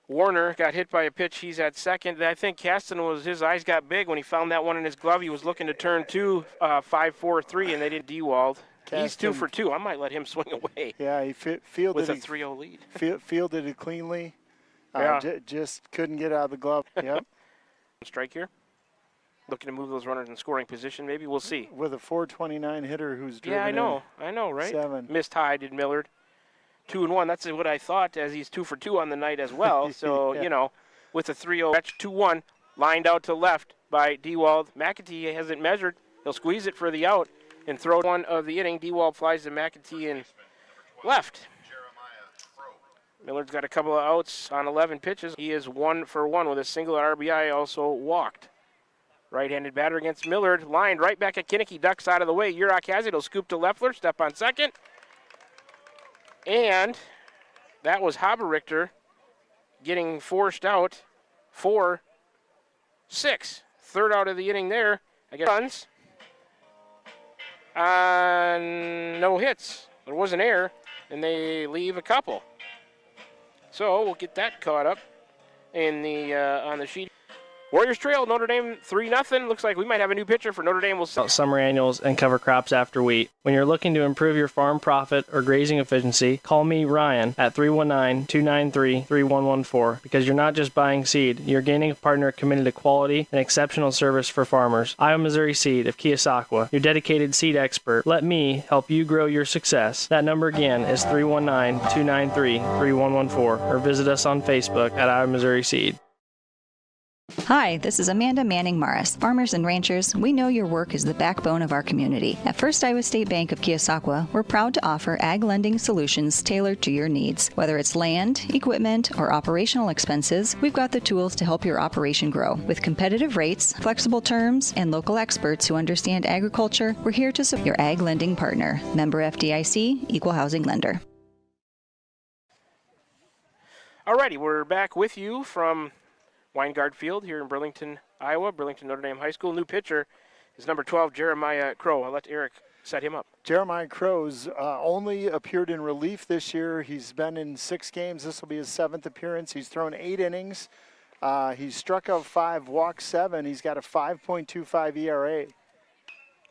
Warner got hit by a pitch. He's at second. I think Caston his eyes got big when he found that one in his glove. He was looking to turn 2, 5-4-3, and they didn't. Dewald. He's 2 for 2. I might let him swing away. Yeah, he fielded with a 3-0 lead. Fielded it cleanly. Yeah. Just couldn't get out of the glove. Yep. Strike here. Looking to move those runners in scoring position. Maybe we'll see. With a 429 hitter who's driven I know, right? 7. Missed high, did Millard. 2-1. That's what I thought, as he's 2 for 2 on the night as well. So, yeah. With a 3-0 stretch, 2-1, lined out to left by Dewald. McAtee hasn't measured. He'll squeeze it for the out and throw one of the inning. Dewald flies to McAtee and left. Millard's got a couple of outs on 11 pitches. He is 1 for 1 with a single RBI, also walked. Right-handed batter against Millard, lined right back at Kinnicky, ducks out of the way. Urach has it, he'll scoop to Leffler, step on second. And that was Haber-Richter getting forced out for 6. Third out of the inning there. I guess runs. No hits. There was an error, and they leave a couple. So we'll get that caught up in the on the sheet. Warriors trail Notre Dame 3-0. Looks like we might have a new pitcher for Notre Dame. We'll see. Summer annuals and cover crops after wheat. When you're looking to improve your farm profit or grazing efficiency, call me, Ryan, at 319-293-3114 because you're not just buying seed, you're gaining a partner committed to quality and exceptional service for farmers. Iowa Missouri Seed of Keosauqua, your dedicated seed expert. Let me help you grow your success. That number again is 319-293-3114 or visit us on Facebook at Iowa Missouri Seed. Hi, this is Amanda Manning Morris. Farmers and ranchers, we know your work is the backbone of our community. At First Iowa State Bank of Keosauqua, we're proud to offer ag lending solutions tailored to your needs. Whether it's land, equipment, or operational expenses, we've got the tools to help your operation grow. With competitive rates, flexible terms, and local experts who understand agriculture, we're here to support your ag lending partner. Member FDIC, Equal Housing Lender. Alrighty, we're back with you from Weingard Field here in Burlington, Iowa, Burlington Notre Dame High School. New pitcher is number 12, Jeremiah Crow. I'll let Eric set him up. Jeremiah Crow's only appeared in relief this year. He's been in 6 games. This will be his 7th appearance. He's thrown 8 innings. He's struck out 5, walked 7. He's got a 5.25 ERA.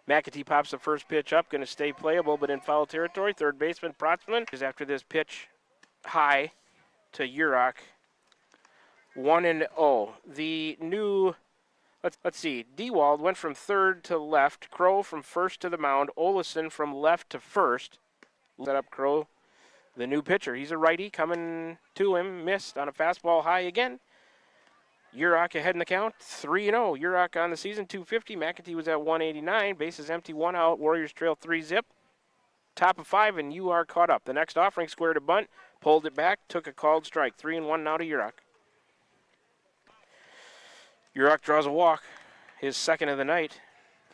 McAtee pops the first pitch up, going to stay playable, but in foul territory. Third baseman Protzman is after this pitch high to Urach. 1-0. The new, let's see, Dewald went from third to left. Crow from first to the mound. Olesen from left to first. Set up Crow, the new pitcher. He's a righty coming to him. Missed on a fastball high again. Urach ahead in the count. 3-0. Urach on the season, 250. McAtee was at 189. Bases empty, 1 out. Warriors trail 3-zip. Top of 5, and you are caught up. The next offering squared a bunt, pulled it back, took a called strike. 3-1 now to Urach. Urach draws a walk, his second of the night.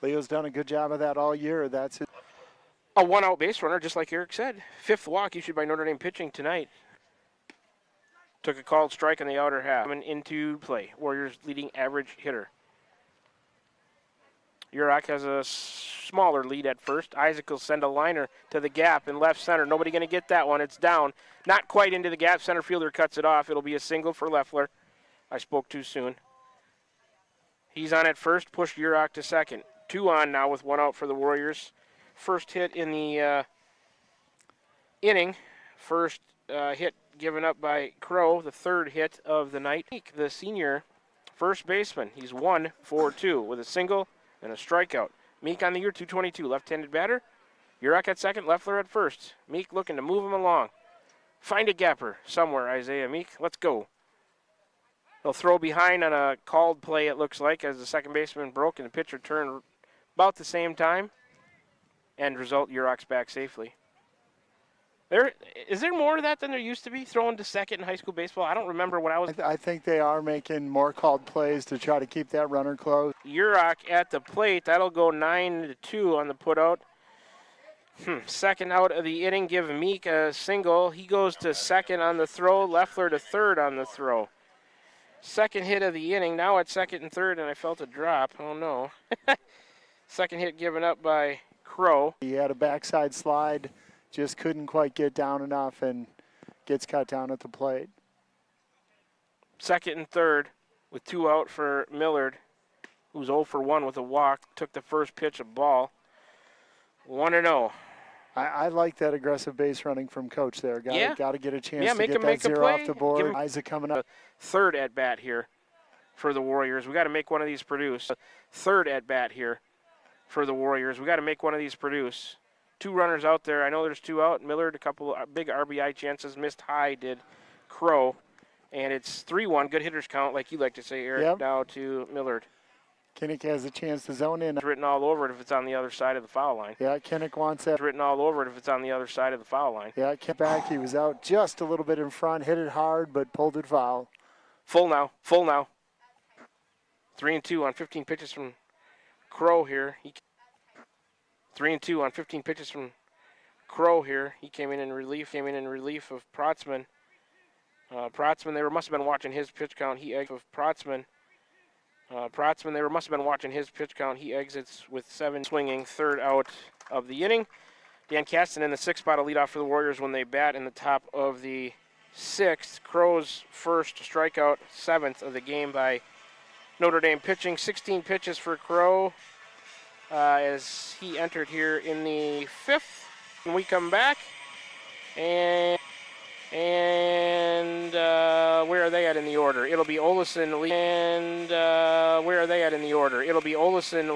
Leo's done a good job of that all year. That's it. A 1-out base runner, just like Eric said. 5th walk issued by Notre Dame pitching tonight. Took a called strike on the outer half. Coming into play. Warriors leading average hitter. Urach has a smaller lead at first. Isaac will send a liner to the gap in left center. Nobody going to get that one. It's down. Not quite into the gap. Center fielder cuts it off. It'll be a single for Leffler. I spoke too soon. He's on at first, pushed Urach to second. 2 on now with 1 out for the Warriors. First hit in the inning. First hit given up by Crow, the 3rd hit of the night. The senior first baseman. He's 1 for 2 with a single and a strikeout. Meek on the year, 222, left-handed batter. Urach at second, Leffler at first. Meek looking to move him along. Find a gapper somewhere, Isaiah Meek. Let's go. He'll throw behind on a called play, it looks like, as the second baseman broke and the pitcher turned about the same time. End result, Urach's back safely. Is there more to that than there used to be, throwing to second in high school baseball? I don't remember what I was. I think they are making more called plays to try to keep that runner close. Urach at the plate. That'll go 9-2 on the putout. Second out of the inning, give Meek a single. He goes to second on the throw. Leffler to third on the throw. Second hit of the inning, now at second and third, and I felt a drop. Oh, no. Second hit given up by Crow. He had a backside slide, just couldn't quite get down enough, and gets cut down at the plate. Second and third with 2 out for Millard, who's 0 for 1 with a walk. Took the first pitch, a ball. 1-0. I like that aggressive base running from Coach there. Got to get a chance to make get him that make a 0 play. off the board. Isaac coming up. Third at bat here for the Warriors. We got to make one of these produce. Third at bat here for the Warriors. We got to make one of these produce. 2 runners out there. I know there's 2 out. Millard, a couple big RBI chances. Missed high, did Crow. And it's 3-1. Good hitters count, like you like to say, Eric, now to Millard. Kinnick has a chance to zone in. It's written all over it if it's on the other side of the foul line. Yeah, Kinnick wants that. It's written all over it if it's on the other side of the foul line. Yeah, Kinnick back. He was out just a little bit in front, hit it hard, but pulled it foul. Full now. 3-2 on 15 pitches from Crow here. 3-2 on 15 pitches from Crow here. He came in relief of Protzman. Protzman, they must have been watching his pitch count. He exits of Protzman. Protzman, they must have been watching his pitch count. He exits with 7, swinging, third out of the inning. Dan Kasten in the 6th spot to lead off for the Warriors when they bat in the top of the 6th. Crow's first strikeout, 7th of the game by Notre Dame pitching. 16 pitches for Crow as he entered here in the 5th. When we come back, and where are they at in the order? It'll be Olesen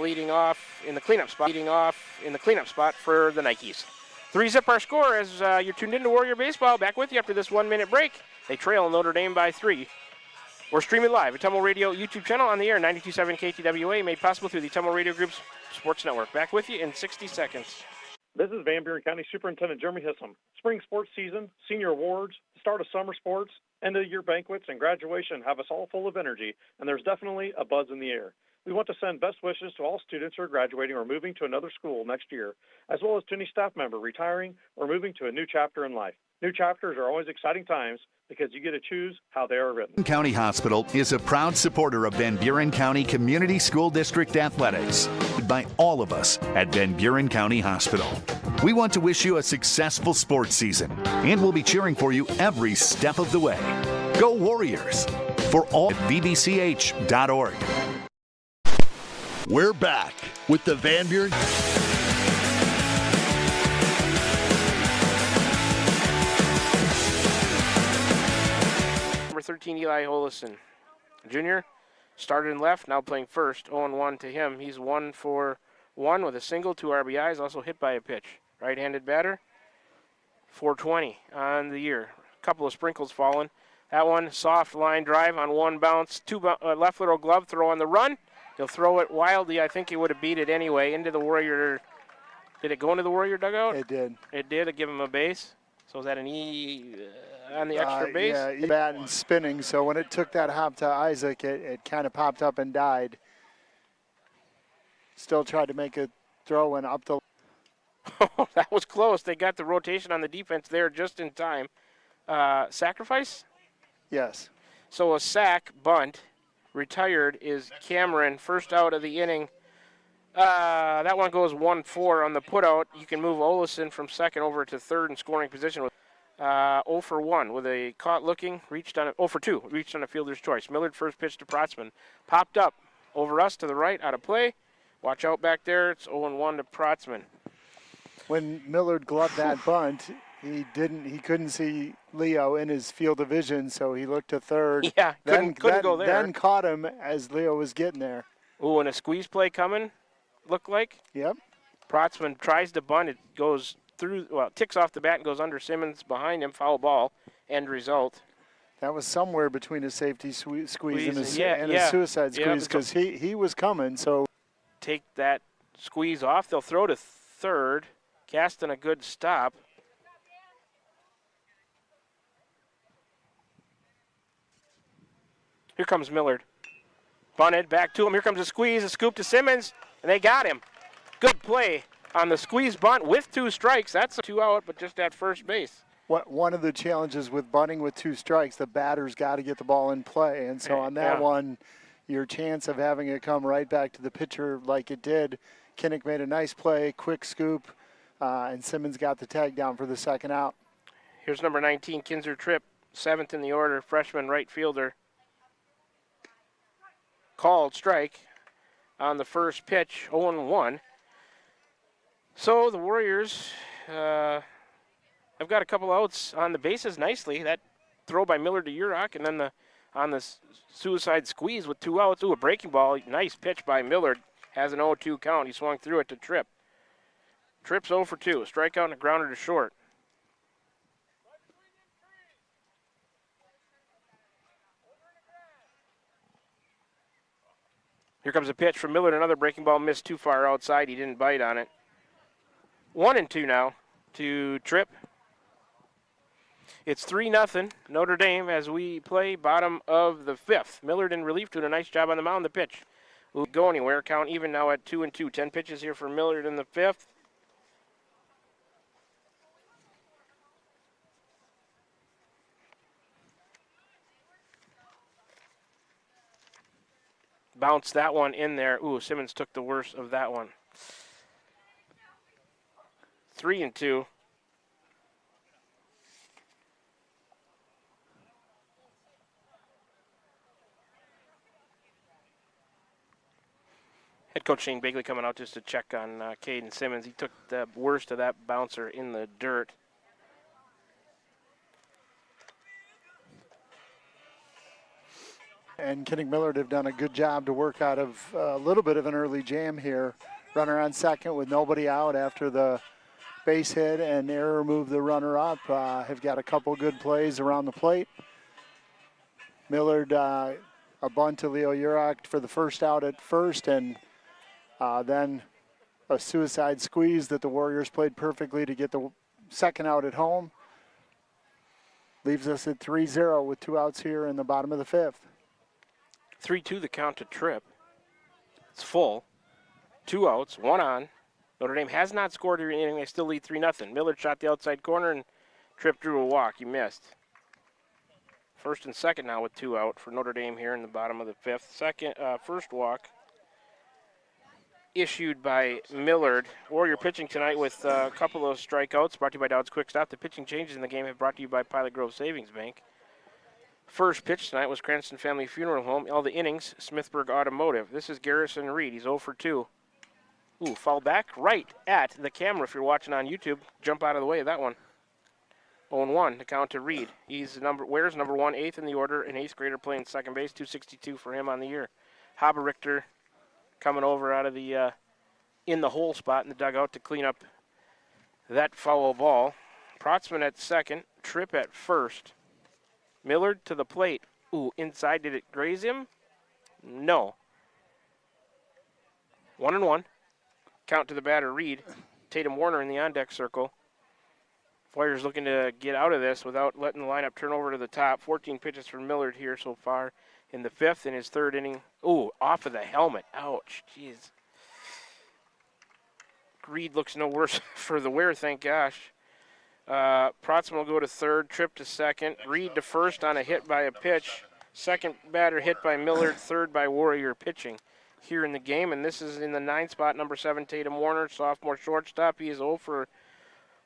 leading off in the cleanup spot for the Nikes. 3-zip our score as you're tuned into Warrior Baseball. Back with you after this 1-minute break. They trail Notre Dame by 3. We're streaming live at Tumble Radio YouTube channel on the air, 92.7 KTWA, made possible through the Tumble Radio Group's Sports Network. Back with you in 60 seconds. This is Van Buren County Superintendent Jeremy Hissam. Spring sports season, senior awards, start of summer sports, end of year banquets, and graduation have us all full of energy, and there's definitely a buzz in the air. We want to send best wishes to all students who are graduating or moving to another school next year, as well as to any staff member retiring or moving to a new chapter in life. New chapters are always exciting times because you get to choose how they are written. County Hospital is a proud supporter of Van Buren County Community School District Athletics by all of us at Van Buren County Hospital. We want to wish you a successful sports season, and we'll be cheering for you every step of the way. Go Warriors! For all at vbch.org. We're back with the Van Buren. Number 13, Eli Olesen. Junior started in left, now playing first. 0-1 to him. He's 1 for 1 with a single, 2 RBIs, also hit by a pitch. Right-handed batter, 420 on the year. A couple of sprinkles falling. That one, soft line drive on one bounce. Left little glove throw on the run. He'll throw it wildly. I think he would have beat it anyway into the Warrior. Did it go into the Warrior dugout? It did. It did. It give him a base. So is that an E on the extra base? Yeah, bat and spinning. So when it took that hop to Isaac, it kind of popped up and died. Still tried to make a throw and up the. Oh, that was close. They got the rotation on the defense there just in time. Sacrifice? Yes. So a sack bunt. Retired is Cameron, first out of the inning. That one goes 1-4 on the putout. You can move Olesen from second over to third in scoring position with 0 for 1 with a caught looking, 0 for 2, reached on a fielder's choice. Millard first pitch to Protzman. Popped up over us to the right, out of play. Watch out back there. It's 0-1 to Protzman. When Millard gloved that bunt, he couldn't see Leo in his field of vision, so he looked to third. Yeah, couldn't go there. Then caught him as Leo was getting there. Ooh, and a squeeze play coming, looked like. Yep. Protzman tries to bunt. It goes through, ticks off the bat and goes under Simmons behind him. Foul ball. End result. That was somewhere between a safety squeeze and a suicide squeeze because he was coming. So take that squeeze off. They'll throw to third. Casting a good stop. Here comes Millard. Bunted back to him. Here comes a squeeze, a scoop to Simmons, and they got him. Good play on the squeeze bunt with 2 strikes. That's a 2 out, but just at first base. One of the challenges with bunting with 2 strikes, the batter's got to get the ball in play. And so on that one, your chance of having it come right back to the pitcher like it did, Kinnick made a nice play, quick scoop, and Simmons got the tag down for the second out. Here's number 19, Kinzer Tripp, 7th in the order, freshman right fielder. Called strike on the first pitch, 0-1. So the Warriors have got a couple outs on the bases nicely. That throw by Miller to Urach, and then on the suicide squeeze with 2 outs. Ooh, a breaking ball. Nice pitch by Millard. Has an 0-2 count. He swung through it to Tripp. Tripp's 0 for 2. Strikeout and a grounder to short. Here comes a pitch from Millard. Another breaking ball missed too far outside. He didn't bite on it. 1-2 now to Tripp. It's 3-0 Notre Dame as we play bottom of the 5th. Millard in relief doing a nice job on the mound. The pitch will go anywhere. Count even now at 2-2. 10 pitches here for Millard in the 5th. Bounced that one in there. Ooh, Simmons took the worst of that one. 3-2. Head coach Shane Bagley coming out just to check on Caden Simmons. He took the worst of that bouncer in the dirt. And Kenny Millard have done a good job to work out of a little bit of an early jam here. Runner on second with nobody out after the base hit and error moved the runner up. Have got a couple good plays around the plate. Millard, a bunt to Leo Urach for the first out at first, and then a suicide squeeze that the Warriors played perfectly to get the second out at home. Leaves us at 3-0 with 2 outs here in the bottom of the 5th. 3-2 the count to Tripp. It's full. 2 outs, 1 on. Notre Dame has not scored here in the inning. They still lead 3-0. Millard shot the outside corner and Tripp drew a walk. He missed. First and second now with 2 out for Notre Dame here in the bottom of the 5th. First walk issued by Millard. Warrior pitching tonight with a couple of strikeouts. Brought to you by Dowd's Quick Stop. The pitching changes in the game have brought to you by Pilot Grove Savings Bank. First pitch tonight was Cranston Family Funeral Home. All the innings, Smithburg Automotive. This is Garrison Reed. He's 0 for 2. Ooh, foul back right at the camera if you're watching on YouTube. Jump out of the way of that one. 0-1 to count to Reed. He's wears number 1, 8th in the order, an 8th grader playing second base. 262 for him on the year. Haber-Richter coming over out of the in the hole spot in the dugout to clean up that foul ball. Protzman at second. Tripp at first. Millard to the plate. Ooh, inside. Did it graze him? No. 1-1. Count to the batter, Reed. Tatum Warner in the on-deck circle. Warriors looking to get out of this without letting the lineup turn over to the top. 14 pitches for Millard here so far in the 5th in his 3rd inning. Ooh, off of the helmet. Ouch. Jeez. Reed looks no worse for the wear, thank gosh. Protzman will go to 3rd, Tripp to 2nd, Reed to 1st on a hit by a pitch. Second batter hit by Millard, 3rd by Warrior pitching here in the game. And this is in the 9th spot, number 7, Tatum Warner, sophomore shortstop. He is 0 for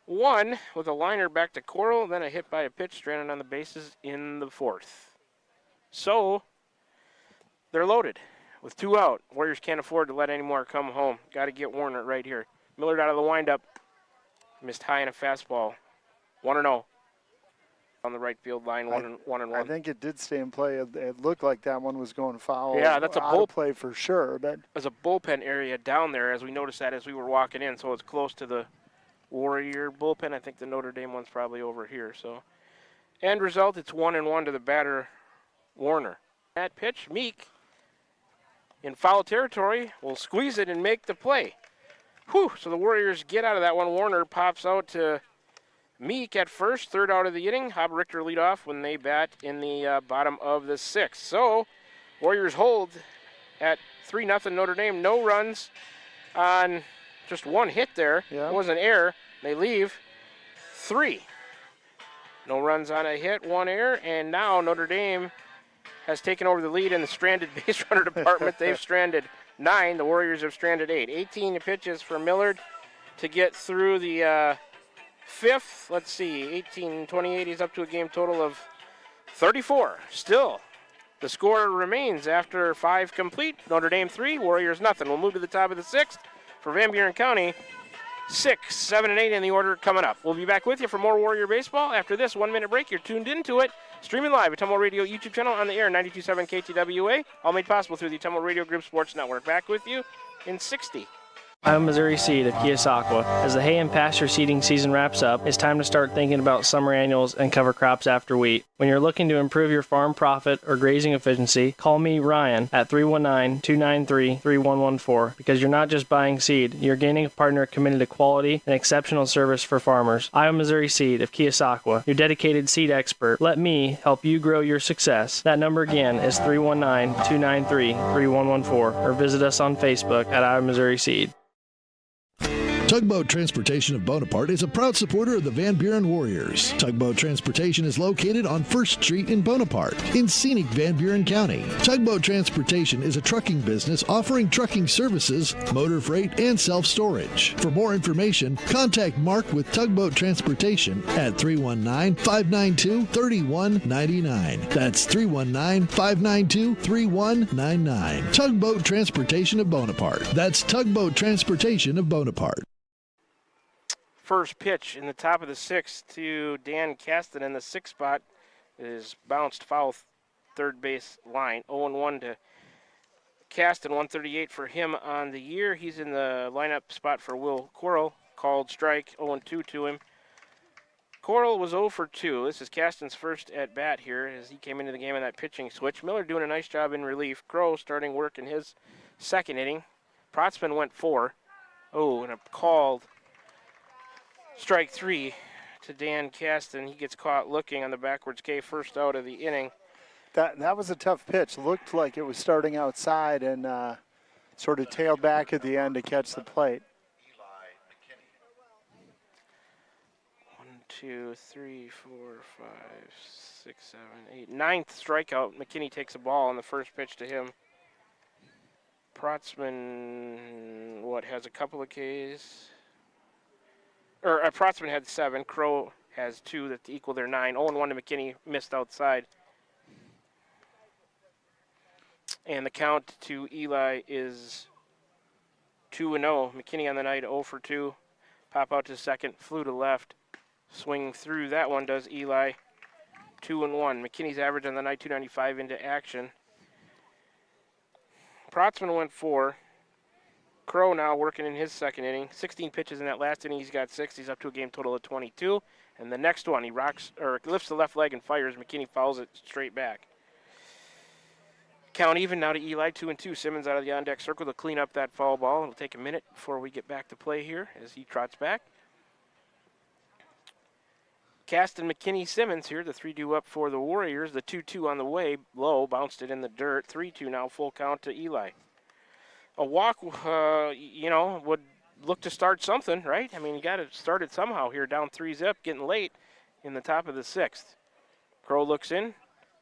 1 with a liner back to Coral, then a hit by a pitch stranded on the bases in the 4th. So they're loaded with 2 out. Warriors can't afford to let any more come home. Got to get Warner right here. Millard out of the windup. Missed high in a fastball. 1-0 on the right field line, 1-1. I think it did stay in play. It looked like that one was going foul. Yeah, that's a bull play for sure. But there's a bullpen area down there, as we noticed that as we were walking in, so it's close to the Warrior bullpen. I think the Notre Dame one's probably over here. So, end result, it's 1-1 to the batter, Warner. That pitch, Meek, in foul territory, will squeeze it and make the play. Whew, so the Warriors get out of that one. Warner pops out to Meek at first, 3rd out of the inning. Haber-Richter lead off when they bat in the bottom of the 6th. So, Warriors hold at 3-0 Notre Dame. No runs on just 1 hit there. Yeah. It was an error. They leave 3. No runs on a hit, 1 error, and now Notre Dame has taken over the lead in the stranded base runner department. They've stranded 9. The Warriors have stranded 8. 18 pitches for Millard to get through the 5th. Let's see, 18, 28. He's up to a game total of 34. Still, the score remains after 5 complete. Notre Dame 3, Warriors nothing. We'll move to the top of the 6th for Van Buren County. 6, 7, and 8 in the order coming up. We'll be back with you for more Warrior Baseball after this 1-minute break. You're tuned into it. Streaming live at Tumble Radio YouTube channel on the air, 92.7 KTWA. All made possible through the Tumble Radio Group Sports Network. Back with you in 60. I'm Missouri Seed of Keosauqua. As the hay and pasture seeding season wraps up, it's time to start thinking about summer annuals and cover crops after wheat. When you're looking to improve your farm profit or grazing efficiency, call me, Ryan, at 319-293-3114, because you're not just buying seed, you're gaining a partner committed to quality and exceptional service for farmers. I'm Missouri Seed of Keosauqua, your dedicated seed expert. Let me help you grow your success. That number again is 319-293-3114, or visit us on Facebook at I'm Missouri Seed. Tugboat Transportation of Bonaparte is a proud supporter of the Van Buren Warriors. Tugboat Transportation is located on 1st Street in Bonaparte, in scenic Van Buren County. Tugboat Transportation is a trucking business offering trucking services, motor freight, and self-storage. For more information, contact Mark with Tugboat Transportation at 319-592-3199. That's 319-592-3199. Tugboat Transportation of Bonaparte. That's Tugboat Transportation of Bonaparte. First pitch in the top of the 6th to Dan Caston in the 6th spot is bounced foul third base line. 0-1 to Caston, 138 for him on the year. He's in the lineup spot for Will Coral. Called strike, 0-2 to him. Coral was 0 for 2. This is Caston's first at bat here as he came into the game on that pitching switch. Miller doing a nice job in relief. Crow starting work in his second inning. Protzman went 4. Oh, and a called strike 3 to Dan Caston. He gets caught looking on the backwards K, first out of the inning. That was a tough pitch. Looked like it was starting outside and sort of tailed back at the end to catch the plate. 1, 2, 3, 4, 5, 6, 7, 8. 9th strikeout. McKinney takes a ball on the first pitch to him. Protzman, has a couple of Ks? Protzman had 7. Crow has 2 that equal their 9. 0-1 to McKinney, missed outside. And the count to Eli is 2-0. McKinney on the night, 0 for 2. Pop out to second, flew to left. Swing through that one does Eli. 2-1. McKinney's average on the night, 295 into action. Protzman went 4. Crow now working in his second inning. 16 pitches in that last inning. He's got 6. He's up to a game total of 22. And the next one, he lifts the left leg and fires. McKinney fouls it straight back. Count even now to Eli, 2-2. Simmons out of the on-deck circle to clean up that foul ball. It'll take a minute before we get back to play here as he trots back. Caston, McKinney, Simmons here. The 3-2 up for the Warriors. The 2-2 on the way. Low, bounced it in the dirt. 3-2 now, full count to Eli. A walk, would look to start something, right? I mean, you got to start it somehow here. Down 3-zip, getting late in the top of the 6th. Crow looks in,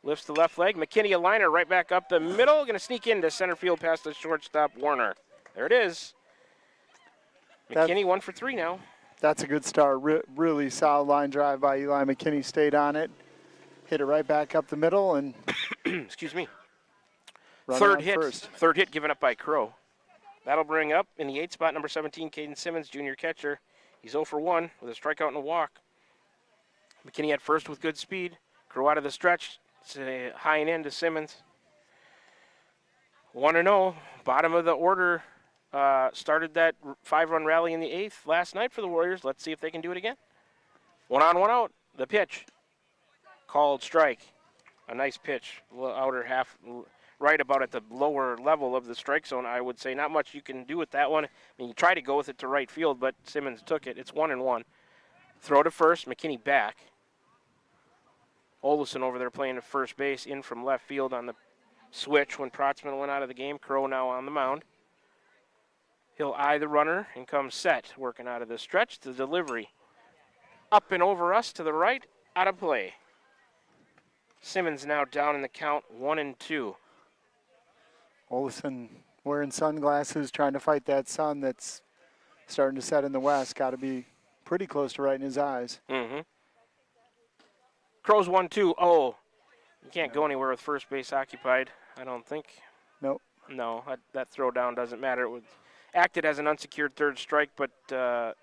lifts the left leg. McKinney, a liner right back up the middle. Going to sneak into center field past the shortstop, Warner. There it is. McKinney 1 for 3 now. That's a good start. Really solid line drive by Eli. McKinney stayed on it, hit it right back up the middle, and excuse me. Third hit given up by Crow. That'll bring up in the 8th spot, number 17, Caden Simmons, junior catcher. He's 0 for 1 with a strikeout and a walk. McKinney at first with good speed. Crow out of the stretch. It's a high and end to Simmons. 1-0, bottom of the order. Started that 5-run rally in the 8th last night for the Warriors. Let's see if they can do it again. 1 on, 1 out. The pitch. Called strike. A nice pitch. Outer half, right about at the lower level of the strike zone, I would say. Not much you can do with that one. I mean, you try to go with it to right field, but Simmons took it. It's 1-1. Throw to first. McKinney back. Olesen over there playing at first base, in from left field on the switch when Protzman went out of the game. Crow now on the mound. He'll eye the runner and come set, working out of the stretch. The delivery up and over us to the right, out of play. Simmons now down in the count, 1-2. Olesen wearing sunglasses, trying to fight that sun that's starting to set in the west. Got to be pretty close to right in his eyes. Mm-hmm. Crows 1-2. Oh, you can't go anywhere with first base occupied, I don't think. Nope. No, that throw down doesn't matter. It was acted as an unsecured third strike, but the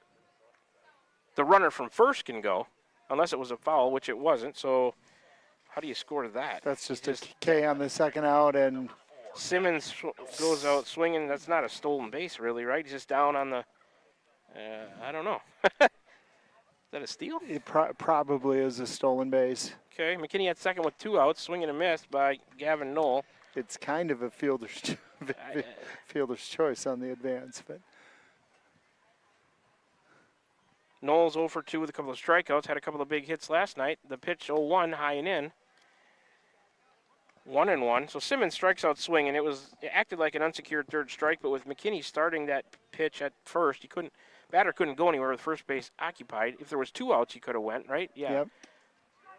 runner from first can go, unless it was a foul, which it wasn't. So how do you score that? That's just a K on the second out, and Simmons goes out swinging. That's not a stolen base, really, right? He's just down on the, I don't know. Is that a steal? It probably is a stolen base. Okay, McKinney had second with 2 outs, swing and a miss by Gavin Knoll. It's kind of a fielder's choice on the advance, but Knoll's 0 for 2 with a couple of strikeouts, had a couple of big hits last night. The pitch 0-1, high and in. 1-1. So Simmons strikes out swinging. It acted like an unsecured third strike, but with McKinney starting that pitch at first, batter couldn't go anywhere with first base occupied. If there was 2 outs, he could have went, right? Yeah. Yep.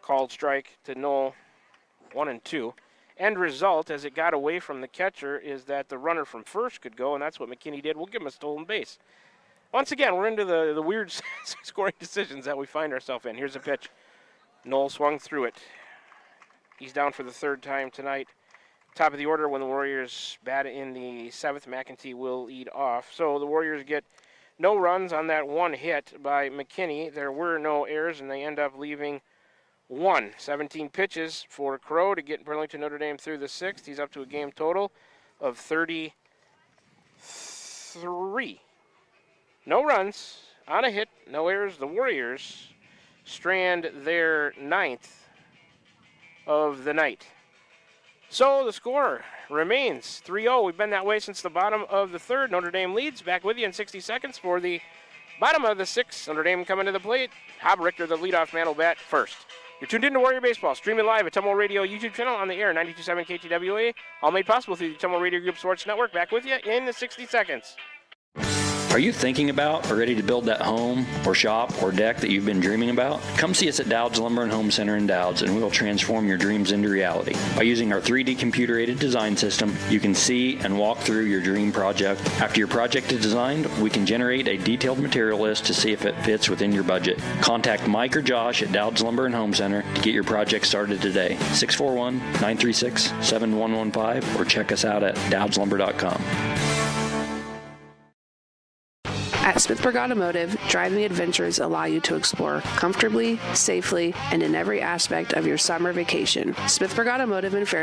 Called strike to Knoll, 1-2. End result, as it got away from the catcher, is that the runner from first could go, and that's what McKinney did. We'll give him a stolen base. Once again, we're into the weird scoring decisions that we find ourselves in. Here's a pitch. Knoll swung through it. He's down for the 3rd time tonight. Top of the order when the Warriors bat in the 7th. McEntee will lead off. So the Warriors get no runs on that 1 hit by McKinney. There were no errors, and they end up leaving 17 pitches for Crow to get Burlington Notre Dame through the 6th. He's up to a game total of 33. No runs on a hit, no errors. The Warriors strand their 9th of the night. So the score remains 3-0. We've been that way since the bottom of the 3rd. Notre Dame leads. Back with you in 60 seconds for the bottom of the 6th. Notre Dame coming to the plate. Hob Richter, the leadoff man, will bat first. You're tuned in to Warrior Baseball, streaming live at Tumble Radio YouTube channel on the air, 92.7 KTWA. All made possible through the Tumble Radio Group Sports Network. Back with you in the 60 seconds. Are you thinking about or ready to build that home or shop or deck that you've been dreaming about? Come see us at Dowd's Lumber and Home Center in Dowd's, and we will transform your dreams into reality. By using our 3D computer-aided design system, you can see and walk through your dream project. After your project is designed, we can generate a detailed material list to see if it fits within your budget. Contact Mike or Josh at Dowd's Lumber and Home Center to get your project started today. 641-936-7115 or check us out at dowdslumber.com. At Smithburg Automotive, driving adventures allow you to explore comfortably, safely, and in every aspect of your summer vacation. Smithburg Automotive in Fairfield